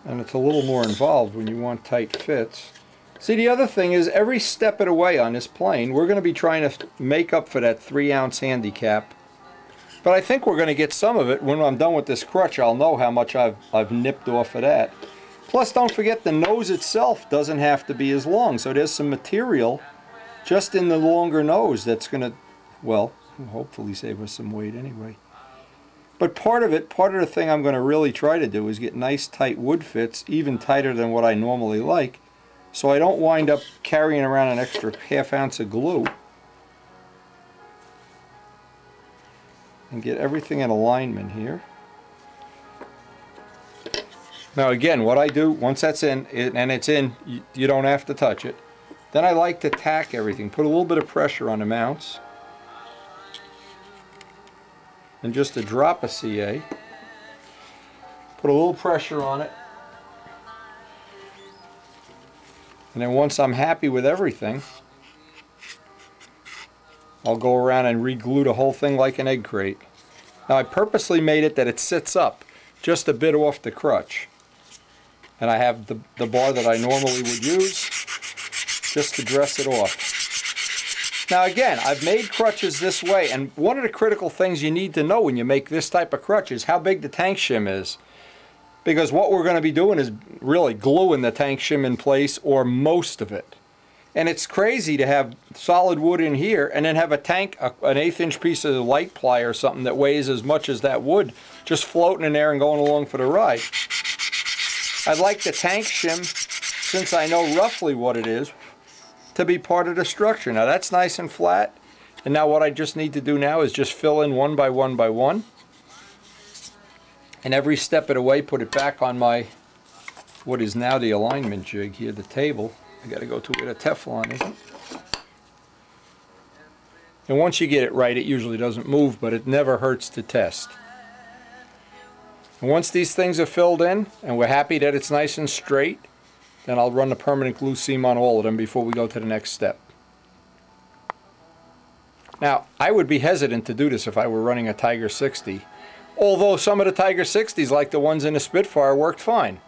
And it's a little more involved when you want tight fits. See, the other thing is every step of the way on this plane, we're going to be trying to make up for that 3-ounce handicap. But I think we're going to get some of it. When I'm done with this crutch, I'll know how much I've nipped off of that. Plus, don't forget the nose itself doesn't have to be as long. So there's some material just in the longer nose that's going to, well, hopefully save us some weight anyway. But part of the thing I'm going to really try to do is get nice tight wood fits, even tighter than what I normally like, so I don't wind up carrying around an extra ½ ounce of glue. And get everything in alignment here. Now again, what I do, once that's in, and it's in, you don't have to touch it. Then I like to tack everything, put a little bit of pressure on the mounts. and just a drop of CA. Put a little pressure on it. And then once I'm happy with everything, I'll go around and re-glue the whole thing like an egg crate. Now I purposely made it that it sits up just a bit off the crutch. And I have the bar that I normally would use just to dress it off. Now again, I've made crutches this way, and one of the critical things you need to know when you make this type of crutch is how big the tank shim is. Because what we're going to be doing is really gluing the tank shim in place, or most of it. And it's crazy to have solid wood in here and then have a tank, an 1/8 inch piece of light ply or something that weighs as much as that wood, just floating in there and going along for the ride. I'd like the tank shim, since I know roughly what it is, to be part of the structure. Now that's nice and flat, and now what I just need to do now is just fill in one by one by one, and every step of the way put it back on my, what is now the alignment jig here, the table. I got to go to where the Teflon is. And once you get it right, it usually doesn't move, but it never hurts to test. And once these things are filled in and we're happy that it's nice and straight, then I'll run the permanent glue seam on all of them before we go to the next step. Now, I would be hesitant to do this if I were running a Tiger 60, although some of the Tiger 60s, like the ones in the Spitfire, worked fine.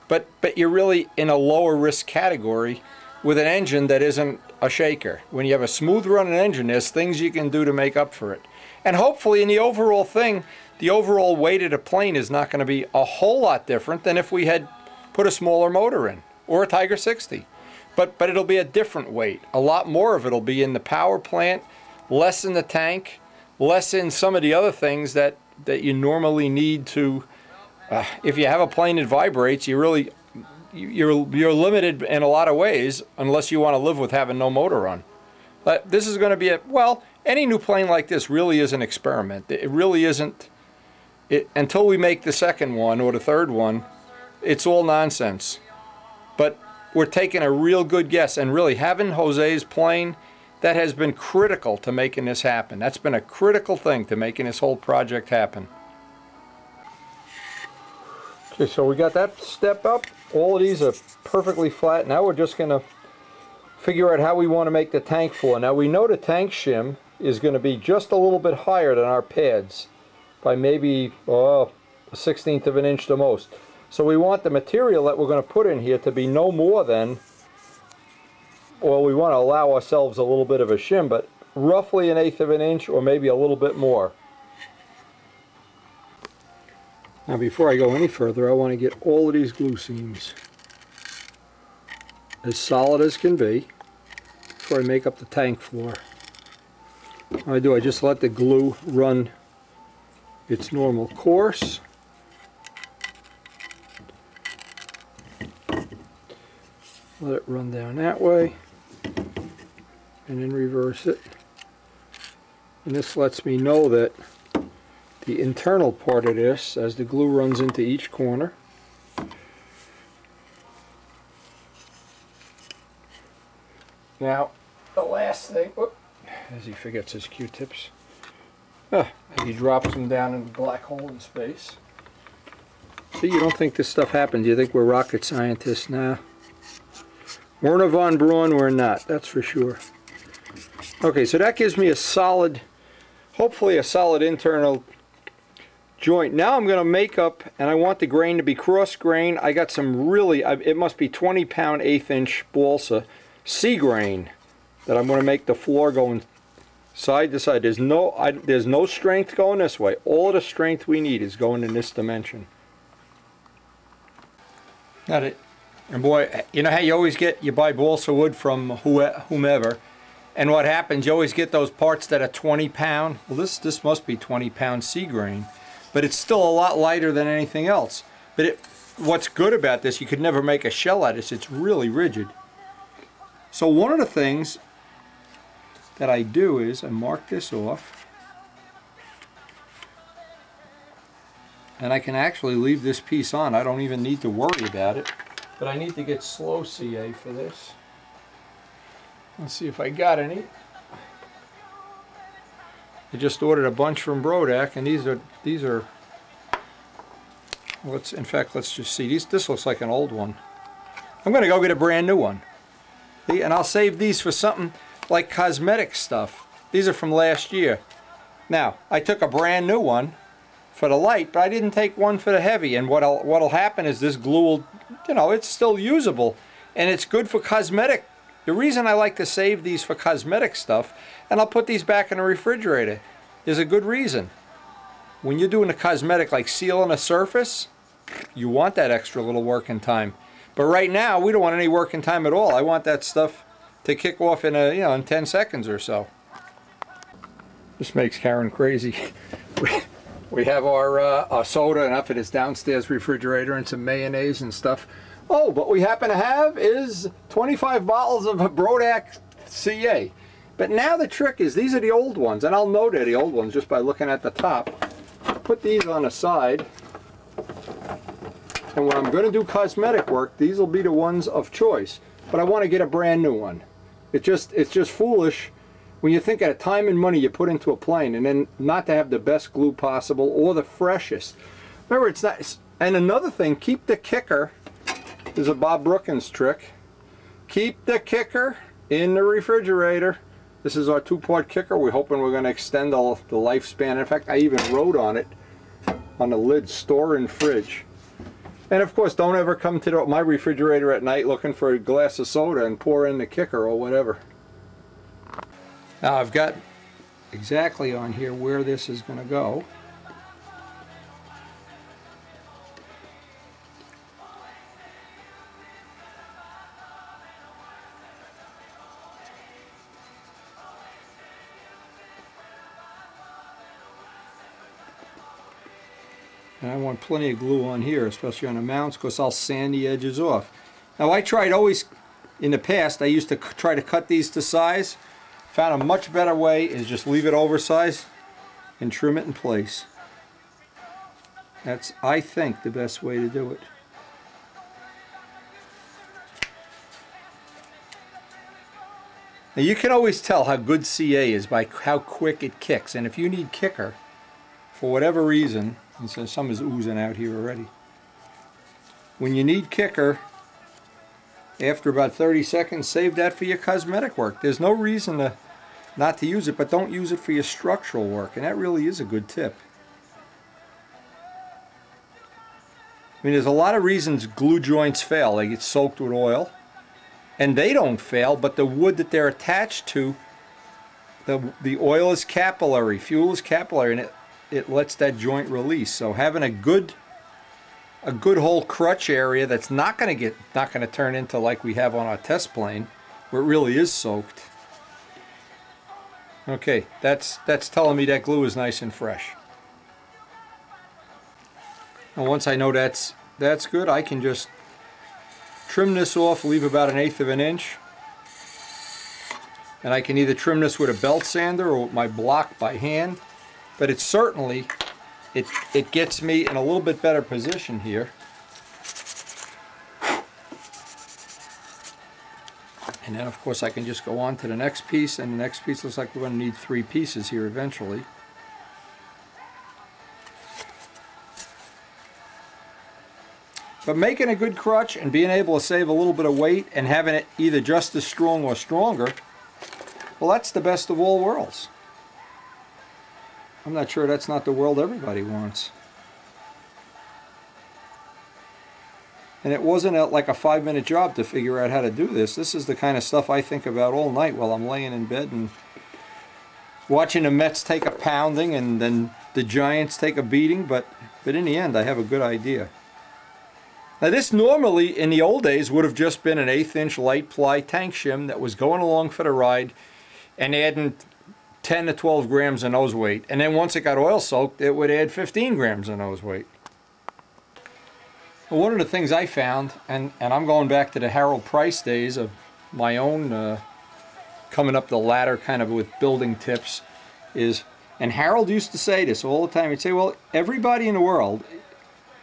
But you're really in a lower risk category with an engine that isn't a shaker. When you have a smooth running engine, there's things you can do to make up for it. And hopefully in the overall thing, the overall weight of the plane is not going to be a whole lot different than if we had put a smaller motor in, or a Tiger 60. But it'll be a different weight. A lot more of it'll be in the power plant, less in the tank, less in some of the other things that you normally need to, if you have a plane that vibrates, you're limited in a lot of ways unless you want to live with having no motor on. But this is going to be well, any new plane like this really is an experiment. It really isn't, until we make the second one or the third one, it's all nonsense. But we're taking a real good guess, and really having Jose's plane, that has been critical to making this happen. That's been a critical thing to making this whole project happen. Okay, so we got that step up. All of these are perfectly flat. Now we're just going to figure out how we want to make the tank floor. Now we know the tank shim is going to be just a little bit higher than our pads, by maybe a 1/16 of an inch the most. So we want the material that we're going to put in here to be no more than, well, we want to allow ourselves a little bit of a shim, but roughly 1/8 of an inch or maybe a little bit more. Now before I go any further, I want to get all of these glue seams as solid as can be before I make up the tank floor. What I just let the glue run its normal course. Let it run down that way, and then reverse it. And this lets me know that the internal part of this, as the glue runs into each corner, now the last thing, as he forgets his Q-tips, as he drops them down in the black hole in space. See, you don't think this stuff happens. You think we're rocket scientists now. Werner von Braun, we're not, that's for sure. Okay, so that gives me a solid, hopefully a solid internal joint. Now I'm going to make up, and I want the grain to be cross grain. I got some really, it must be 20 pound 1/8 inch balsa C grain that I'm going to make the floor going side to side. There's no strength going this way. All of the strength we need is going in this dimension. Got it. And boy, you know how you always you buy balsa wood from whomever, and what happens, you always get those parts that are 20 pound. Well, this must be 20 pound C grain, but it's still a lot lighter than anything else. But what's good about this, you could never make a shell out of this. It's really rigid. So one of the things that I do is I mark this off, and I can actually leave this piece on. I don't even need to worry about it. But I need to get slow CA for this. Let's see if I got any. I just ordered a bunch from Brodak, and these are in fact, let's just see. This looks like an old one. I'm going to go get a brand new one. See, and I'll save these for something like cosmetic stuff. These are from last year. Now, I took a brand new one for the light, but I didn't take one for the heavy. And what'll happen is this glue will, you know, it's still usable, and it's good for cosmetic. The reason I like to save these for cosmetic stuff, and I'll put these back in the refrigerator, is a good reason. When you're doing a cosmetic like sealing a surface, you want that extra little working time. But right now, we don't want any working time at all. I want that stuff to kick off in in 10 seconds or so. This makes Karen crazy. We have our soda and up in his downstairs refrigerator and some mayonnaise and stuff. Oh, but we happen to have is 25 bottles of Brodak CA. But now the trick is, these are the old ones, and I'll know they're the old ones just by looking at the top. Put these on the side, and when I'm going to do cosmetic work, these will be the ones of choice. But I want to get a brand new one. It's just foolish when you think of the time and money you put into a plane, and then not to have the best glue possible or the freshest. Remember, it's not. And another thing, keep the kicker. This is a Bob Brookins trick. Keep the kicker in the refrigerator. This is our 2-part kicker. We're hoping we're going to extend the lifespan. In fact, I even wrote on it, on the lid, store in fridge. And of course, don't ever come to my refrigerator at night looking for a glass of soda and pour in the kicker or whatever. Now I've got exactly on here where this is going to go. And I want plenty of glue on here, especially on the mounts, because I'll sand the edges off. Now I tried always, in the past, I used to try to cut these to size. Found a much better way is just leave it oversized and trim it in place. That's, I think, the best way to do it. Now you can always tell how good CA is by how quick it kicks. And if you need kicker, for whatever reason, and so some is oozing out here already. When you need kicker, after about 30 seconds, save that for your cosmetic work. There's no reason not to use it, but don't use it for your structural work, and that really is a good tip. I mean, there's a lot of reasons glue joints fail. They get soaked with oil, and they don't fail, but the wood that they're attached to, the oil is capillary, fuel is capillary, and it lets that joint release. So having a good whole crutch area that's not going to turn into like we have on our test plane, where it really is soaked. Okay, that's telling me that glue is nice and fresh. And once I know that's good, I can just trim this off, leave about 1/8 of an inch, and I can either trim this with a belt sander or with my block by hand. But it certainly, it gets me in a little bit better position here. And then of course I can just go on to the next piece, and the next piece looks like we're going to need 3 pieces here eventually. But making a good crutch and being able to save a little bit of weight and having it either just as strong or stronger, well, that's the best of all worlds. I'm not sure that's not the world everybody wants. And it wasn't like a 5-minute job to figure out how to do this. This is the kind of stuff I think about all night while I'm laying in bed and watching the Mets take a pounding and then the Giants take a beating, but in the end I have a good idea. Now this normally in the old days would have just been an 1/8 inch light ply tank shim that was going along for the ride and adding 10 to 12 grams of nose weight, and then once it got oil soaked it would add 15 grams of nose weight. Well, one of the things I found, and I'm going back to the Harold Price days of my own coming up the ladder kind of with building tips, is, and Harold used to say this all the time, he'd say, well, everybody in the world,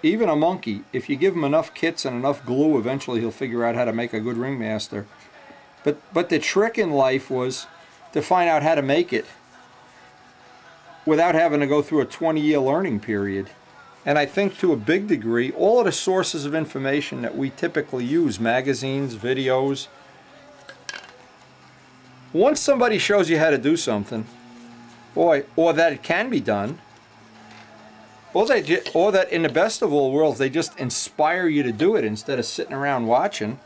even a monkey, if you give him enough kits and enough glue, eventually he'll figure out how to make a good ringmaster. But the trick in life was to find out how to make it without having to go through a 20-year learning period. And I think to a big degree, all of the sources of information that we typically use, magazines, videos, once somebody shows you how to do something, boy, or that it can be done, or that in the best of all worlds, they just inspire you to do it instead of sitting around watching,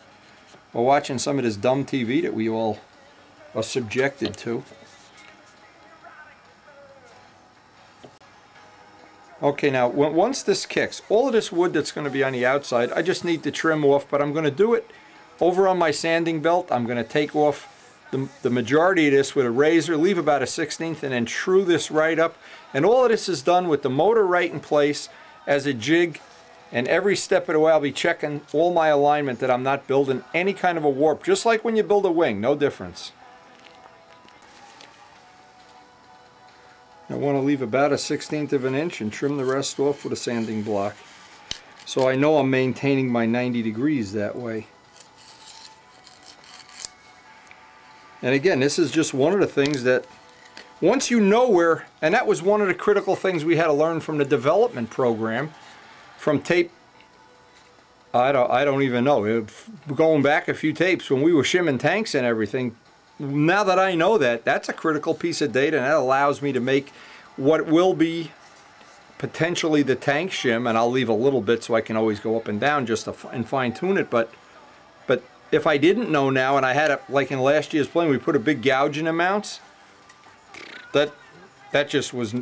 or watching some of this dumb TV that we all are subjected to. Okay, now once this kicks, all of this wood that's going to be on the outside, I just need to trim off, but I'm going to do it over on my sanding belt. I'm going to take off the majority of this with a razor, leave about a 1/16, and then true this right up. And all of this is done with the motor right in place as a jig, and every step of the way I'll be checking all my alignment that I'm not building any kind of a warp, just like when you build a wing, no difference. I want to leave about a 1/16 of an inch and trim the rest off with a sanding block. So I know I'm maintaining my 90 degrees that way. And again, this is just one of the things that once you know where, and that was one of the critical things we had to learn from the development program, from tape, I don't even know, going back a few tapes when we were shimming tanks and everything. Now that I know that, that's a critical piece of data, and that allows me to make what will be potentially the tank shim, and I'll leave a little bit so I can always go up and down just to fine tune it. But if I didn't know now, and I had it like in last year's plane, we put a big gouge in the mounts. That just was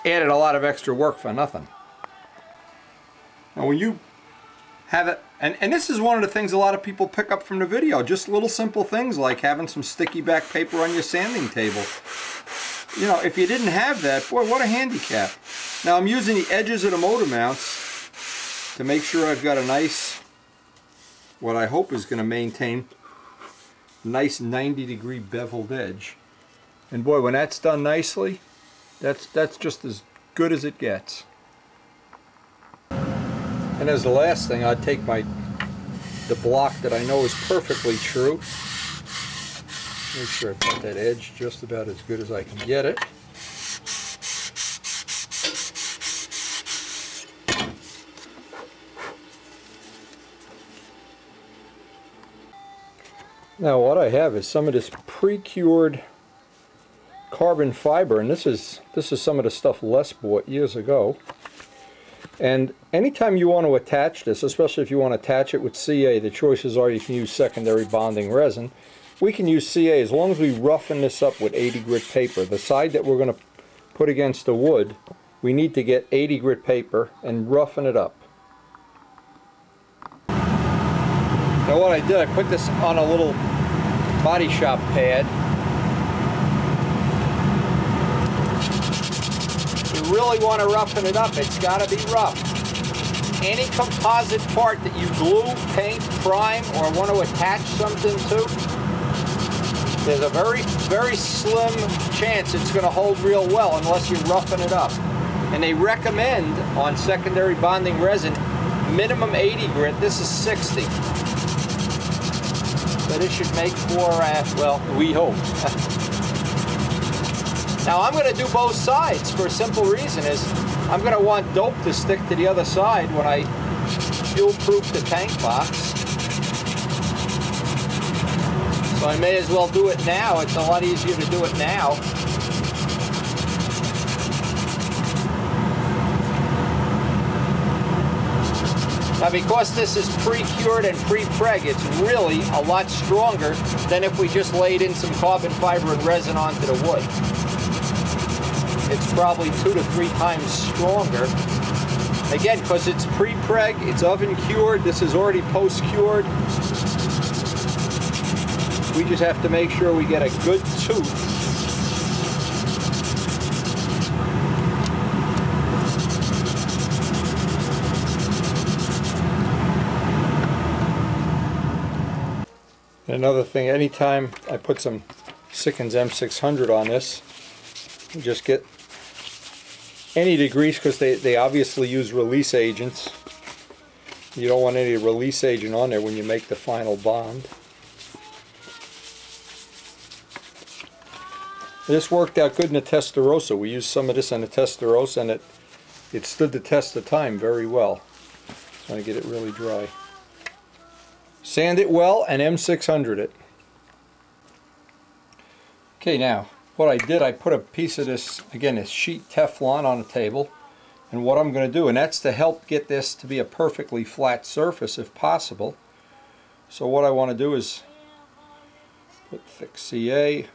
added a lot of extra work for nothing. Now when you have it, and this is one of the things a lot of people pick up from the video, just little simple things like having some sticky back paper on your sanding table. You know, if you didn't have that, boy, what a handicap. Now I'm using the edges of the motor mounts to make sure I've got a nice, what I hope is going to maintain nice 90-degree beveled edge. And boy, when that's done nicely, that's just as good as it gets. And as the last thing, I'd take the block that I know is perfectly true. Make sure I've got that edge just about as good as I can get it. Now what I have is some of this pre-cured carbon fiber, and this is some of the stuff Les bought years ago. And anytime you want to attach this, especially if you want to attach it with CA, the choices are you can use secondary bonding resin. We can use CA as long as we roughen this up with 80 grit paper. The side that we're going to put against the wood, we need to get 80 grit paper and roughen it up. Now what I did, I put this on a little body shop pad. You really want to roughen it up, it's got to be rough. Any composite part that you glue, paint, prime, or want to attach something to, there's a very, very slim chance it's going to hold real well unless you roughen it up. And they recommend on secondary bonding resin minimum 80 grit. This is 60. So this should make for, well, we hope. Now I'm going to do both sides for a simple reason is I'm going to want dope to stick to the other side when I fuel-proof the tank box. So I may as well do it now. It's a lot easier to do it now. Now because this is pre-cured and pre-preg, it's really a lot stronger than if we just laid in some carbon fiber and resin onto the wood. It's probably 2 to 3 times stronger. Again, because it's pre-preg, it's oven cured, this is already post-cured. We just have to make sure we get a good tooth. Another thing, anytime I put some Sikkens M600 on this, you just get any degrees because they obviously use release agents. You don't want any release agent on there when you make the final bond. This worked out good in the Testarossa. We used some of this on the Testarossa, and it stood the test of time very well. Trying to get it really dry. Sand it well and M600 it. Okay, now what I did, I put a piece of this, again, this sheet Teflon on the table. And what I'm going to do, and that's to help get this to be a perfectly flat surface if possible. So what I want to do is put thick CA,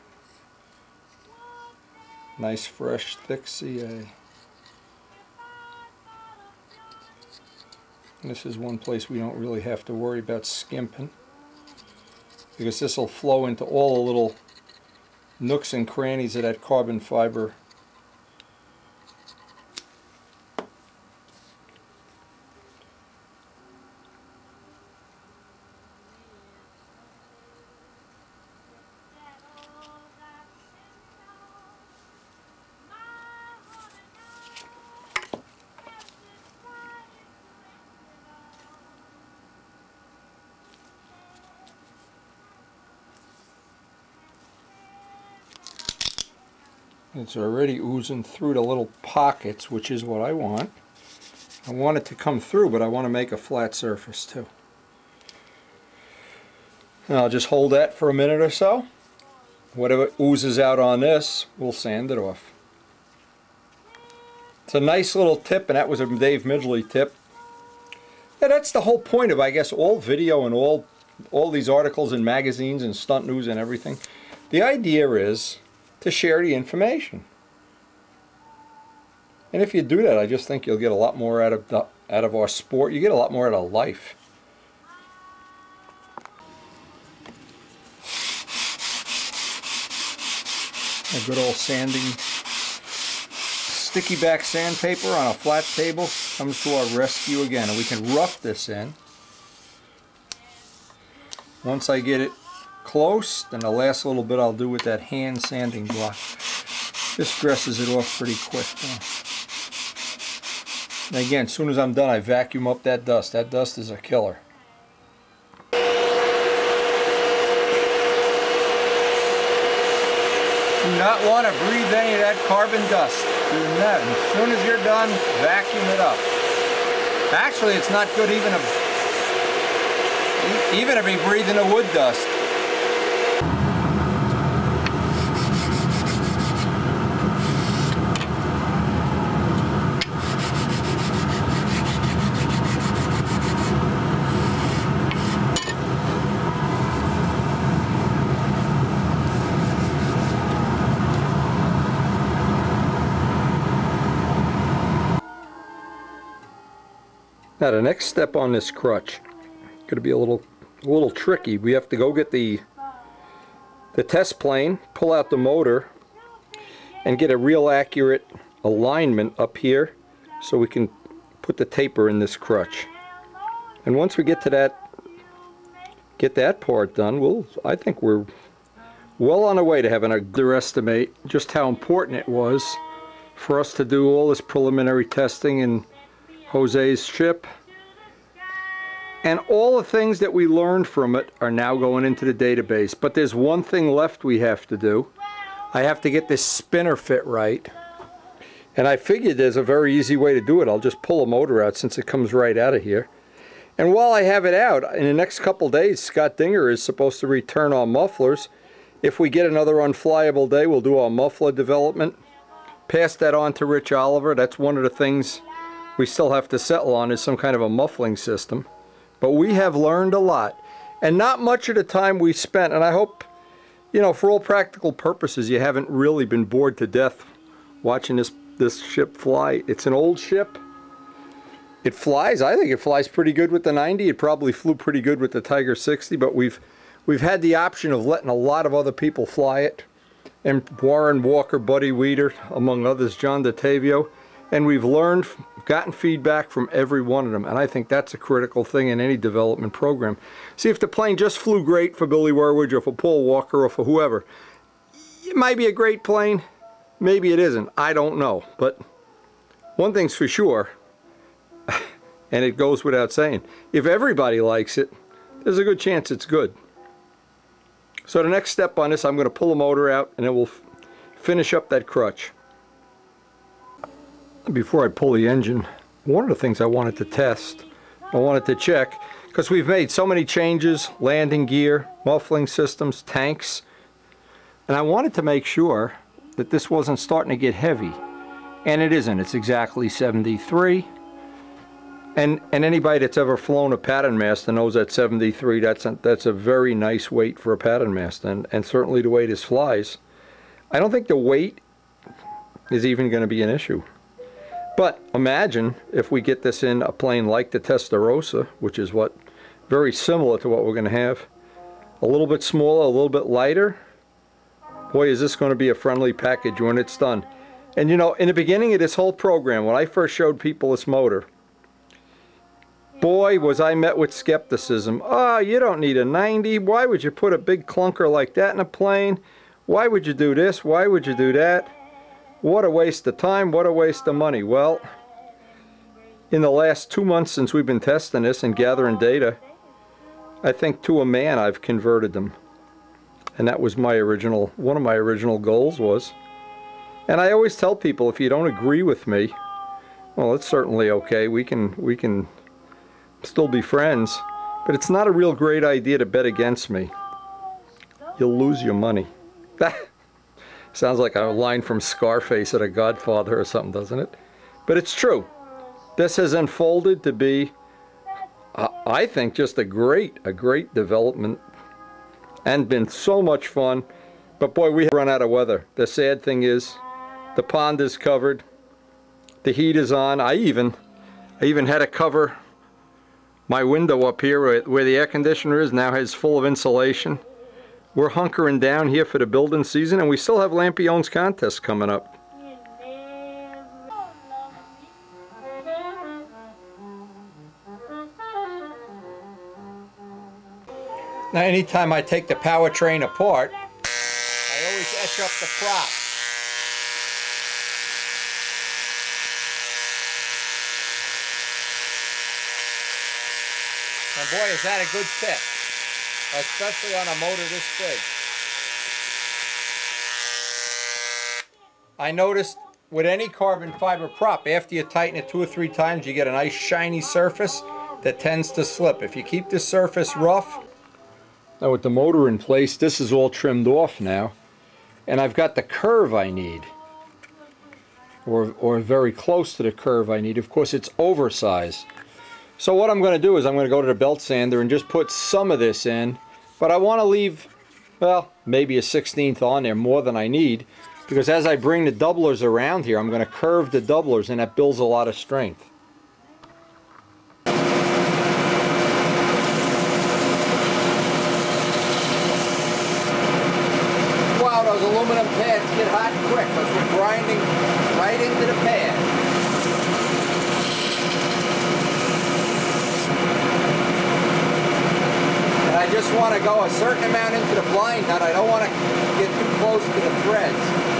nice fresh thick CA. And this is one place we don't really have to worry about skimping, because this will flow into all the little nooks and crannies of that carbon fiber. It's already oozing through the little pockets, which is what I want. I want it to come through, but I want to make a flat surface too. And I'll just hold that for a minute or so. Whatever oozes out on this, we'll sand it off. It's a nice little tip, and that was a Dave Midgley tip. Yeah, that's the whole point of, I guess, all video and all these articles in magazines and stunt news and everything. The idea is to share the information. And if you do that, I just think you'll get a lot more out of our sport. You get a lot more out of life. A good old sanding, sticky back sandpaper on a flat table comes to our rescue again, and we can rough this in. Once I get it close, then the last little bit I'll do with that hand sanding block. This dresses it off pretty quick now. And again, as soon as I'm done, I vacuum up that dust. That dust is a killer. Do not want to breathe any of that carbon dust. Do not. As soon as you're done, vacuum it up. Actually, it's not good even to be breathing the wood dust. Now the next step on this crutch going to be a little tricky. We have to go get the test plane, pull out the motor, and get a real accurate alignment up here so we can put the taper in this crutch. And once we get to that part done, I think we're well on our way to having a underestimate just how important it was for us to do all this preliminary testing in Jose's ship. And all the things that we learned from it are now going into the database. But there's one thing left we have to do. I have to get this spinner fit right. And I figured there's a very easy way to do it. I'll just pull a motor out since it comes right out of here. And while I have it out, in the next couple days, Scott Dinger is supposed to return our mufflers. If we get another unflyable day, we'll do our muffler development. Pass that on to Rich Oliver. That's one of the things we still have to settle on, is some kind of a muffling system. But we have learned a lot. And not much of the time we spent, and I hope, you know, for all practical purposes, you haven't really been bored to death watching this ship fly. It's an old ship. It flies. I think it flies pretty good with the 90. It probably flew pretty good with the Tiger 60, but we've had the option of letting a lot of other people fly it. And Warren Walker, Buddy Weeder, among others, John DeTavio. And we've gotten feedback from every one of them, and I think that's a critical thing in any development program. See, if the plane just flew great for Billy Werwidge or for Paul Walker or for whoever, it might be a great plane, maybe it isn't, I don't know. But one thing's for sure, and it goes without saying, if everybody likes it, there's a good chance it's good. So the next step on this, I'm going to pull the motor out, and then we'll finish up that crutch. Before I pull the engine, one of the things I wanted to test, I wanted to check, because we've made so many changes, landing gear, muffling systems, tanks, and I wanted to make sure that this wasn't starting to get heavy. And it isn't. It's exactly 73. And anybody that's ever flown a pattern master knows that 73, that's a very nice weight for a pattern master, and certainly the way this flies. I don't think the weight is even going to be an issue. But imagine if we get this in a plane like the Testarossa, which is very similar to what we're going to have. A little bit smaller, a little bit lighter. Boy, is this going to be a friendly package when it's done. And you know, in the beginning of this whole program, when I first showed people this motor, boy, was I met with skepticism. Oh, you don't need a 90. Why would you put a big clunker like that in a plane? Why would you do this? Why would you do that? What a waste of time, what a waste of money. Well, in the last 2 months since we've been testing this and gathering data, I think to a man I've converted them. And that was one of my original goals was. And I always tell people, if you don't agree with me, well, it's certainly okay. We can still be friends. But it's not a real great idea to bet against me. You'll lose your money. Sounds like a line from Scarface at a Godfather or something, doesn't it? But it's true. This has unfolded to be, I think, just a great development, and been so much fun. But boy, we have run out of weather. The sad thing is, the pond is covered, the heat is on. I even had to cover my window up here where the air conditioner is now, is full of insulation. We're hunkering down here for the building season, and we still have Lampione's contest coming up. Now, anytime I take the powertrain apart, I always etch up the prop. And boy, is that a good fit. Especially on a motor this big. I noticed with any carbon fiber prop, after you tighten it 2 or 3 times, you get a nice shiny surface that tends to slip. If you keep the surface rough, now with the motor in place, this is all trimmed off now, and I've got the curve I need, or very close to the curve I need. Of course, it's oversized. So what I'm going to do is I'm going to go to the belt sander and just put some of this in, but I want to leave, well, maybe a 1/16 on there, more than I need, because as I bring the doublers around here, I'm going to curve the doublers, and that builds a lot of strength. Wow, those aluminum pads get hot quick because we're grinding right into the pad. I just want to go a certain amount into the blind nut. I don't want to get too close to the threads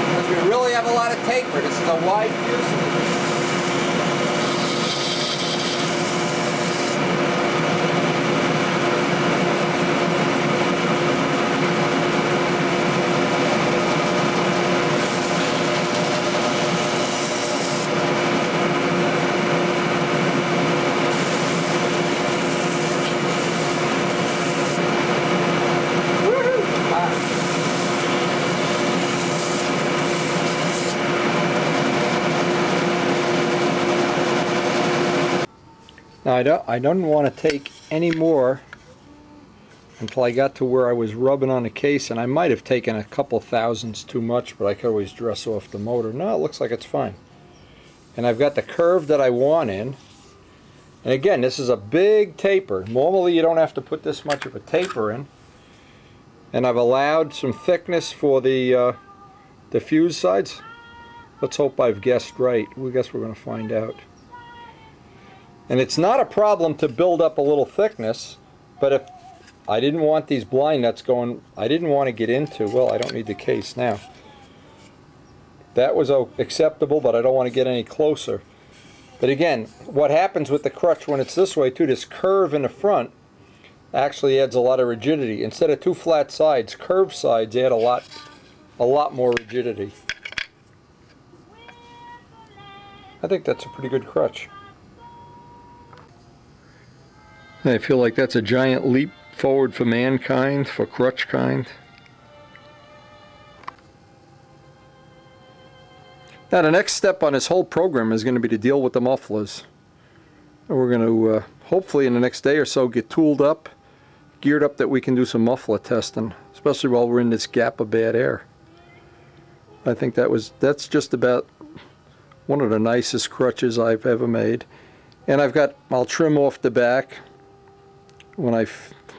because we really have a lot of taper. This is a wide fuselage. Now I don't want to take any more until I got to where I was rubbing on the case, and I might have taken a couple thousandths too much, but I could always dress off the motor. No, it looks like it's fine. And I've got the curve that I want in. And again, this is a big taper. Normally you don't have to put this much of a taper in. And I've allowed some thickness for the fuse sides. Let's hope I've guessed right. We guess we're going to find out. And it's not a problem to build up a little thickness, but if I didn't want these blind nuts going, I didn't want to get into, well, I don't need the case now. That was acceptable, but I don't want to get any closer. But again, what happens with the crutch when it's this way too, this curve in the front actually adds a lot of rigidity. Instead of 2 flat sides, curved sides add a lot more rigidity. I think that's a pretty good crutch. I feel like that's a giant leap forward for mankind, for crutch kind. Now the next step on this whole program is going to be to deal with the mufflers. And we're going to hopefully in the next day or so get tooled up, geared up that we can do some muffler testing, especially while we're in this gap of bad air. I think that's just about one of the nicest crutches I've ever made. And I'll trim off the back when I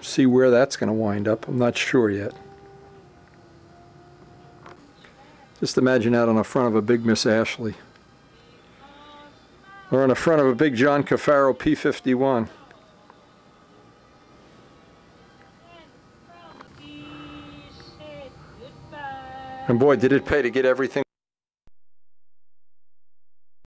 see where that's going to wind up. I'm not sure yet. Just imagine that on the front of a big Miss Ashley. Or on the front of a big John Cafaro P51. And boy, did it pay to get everything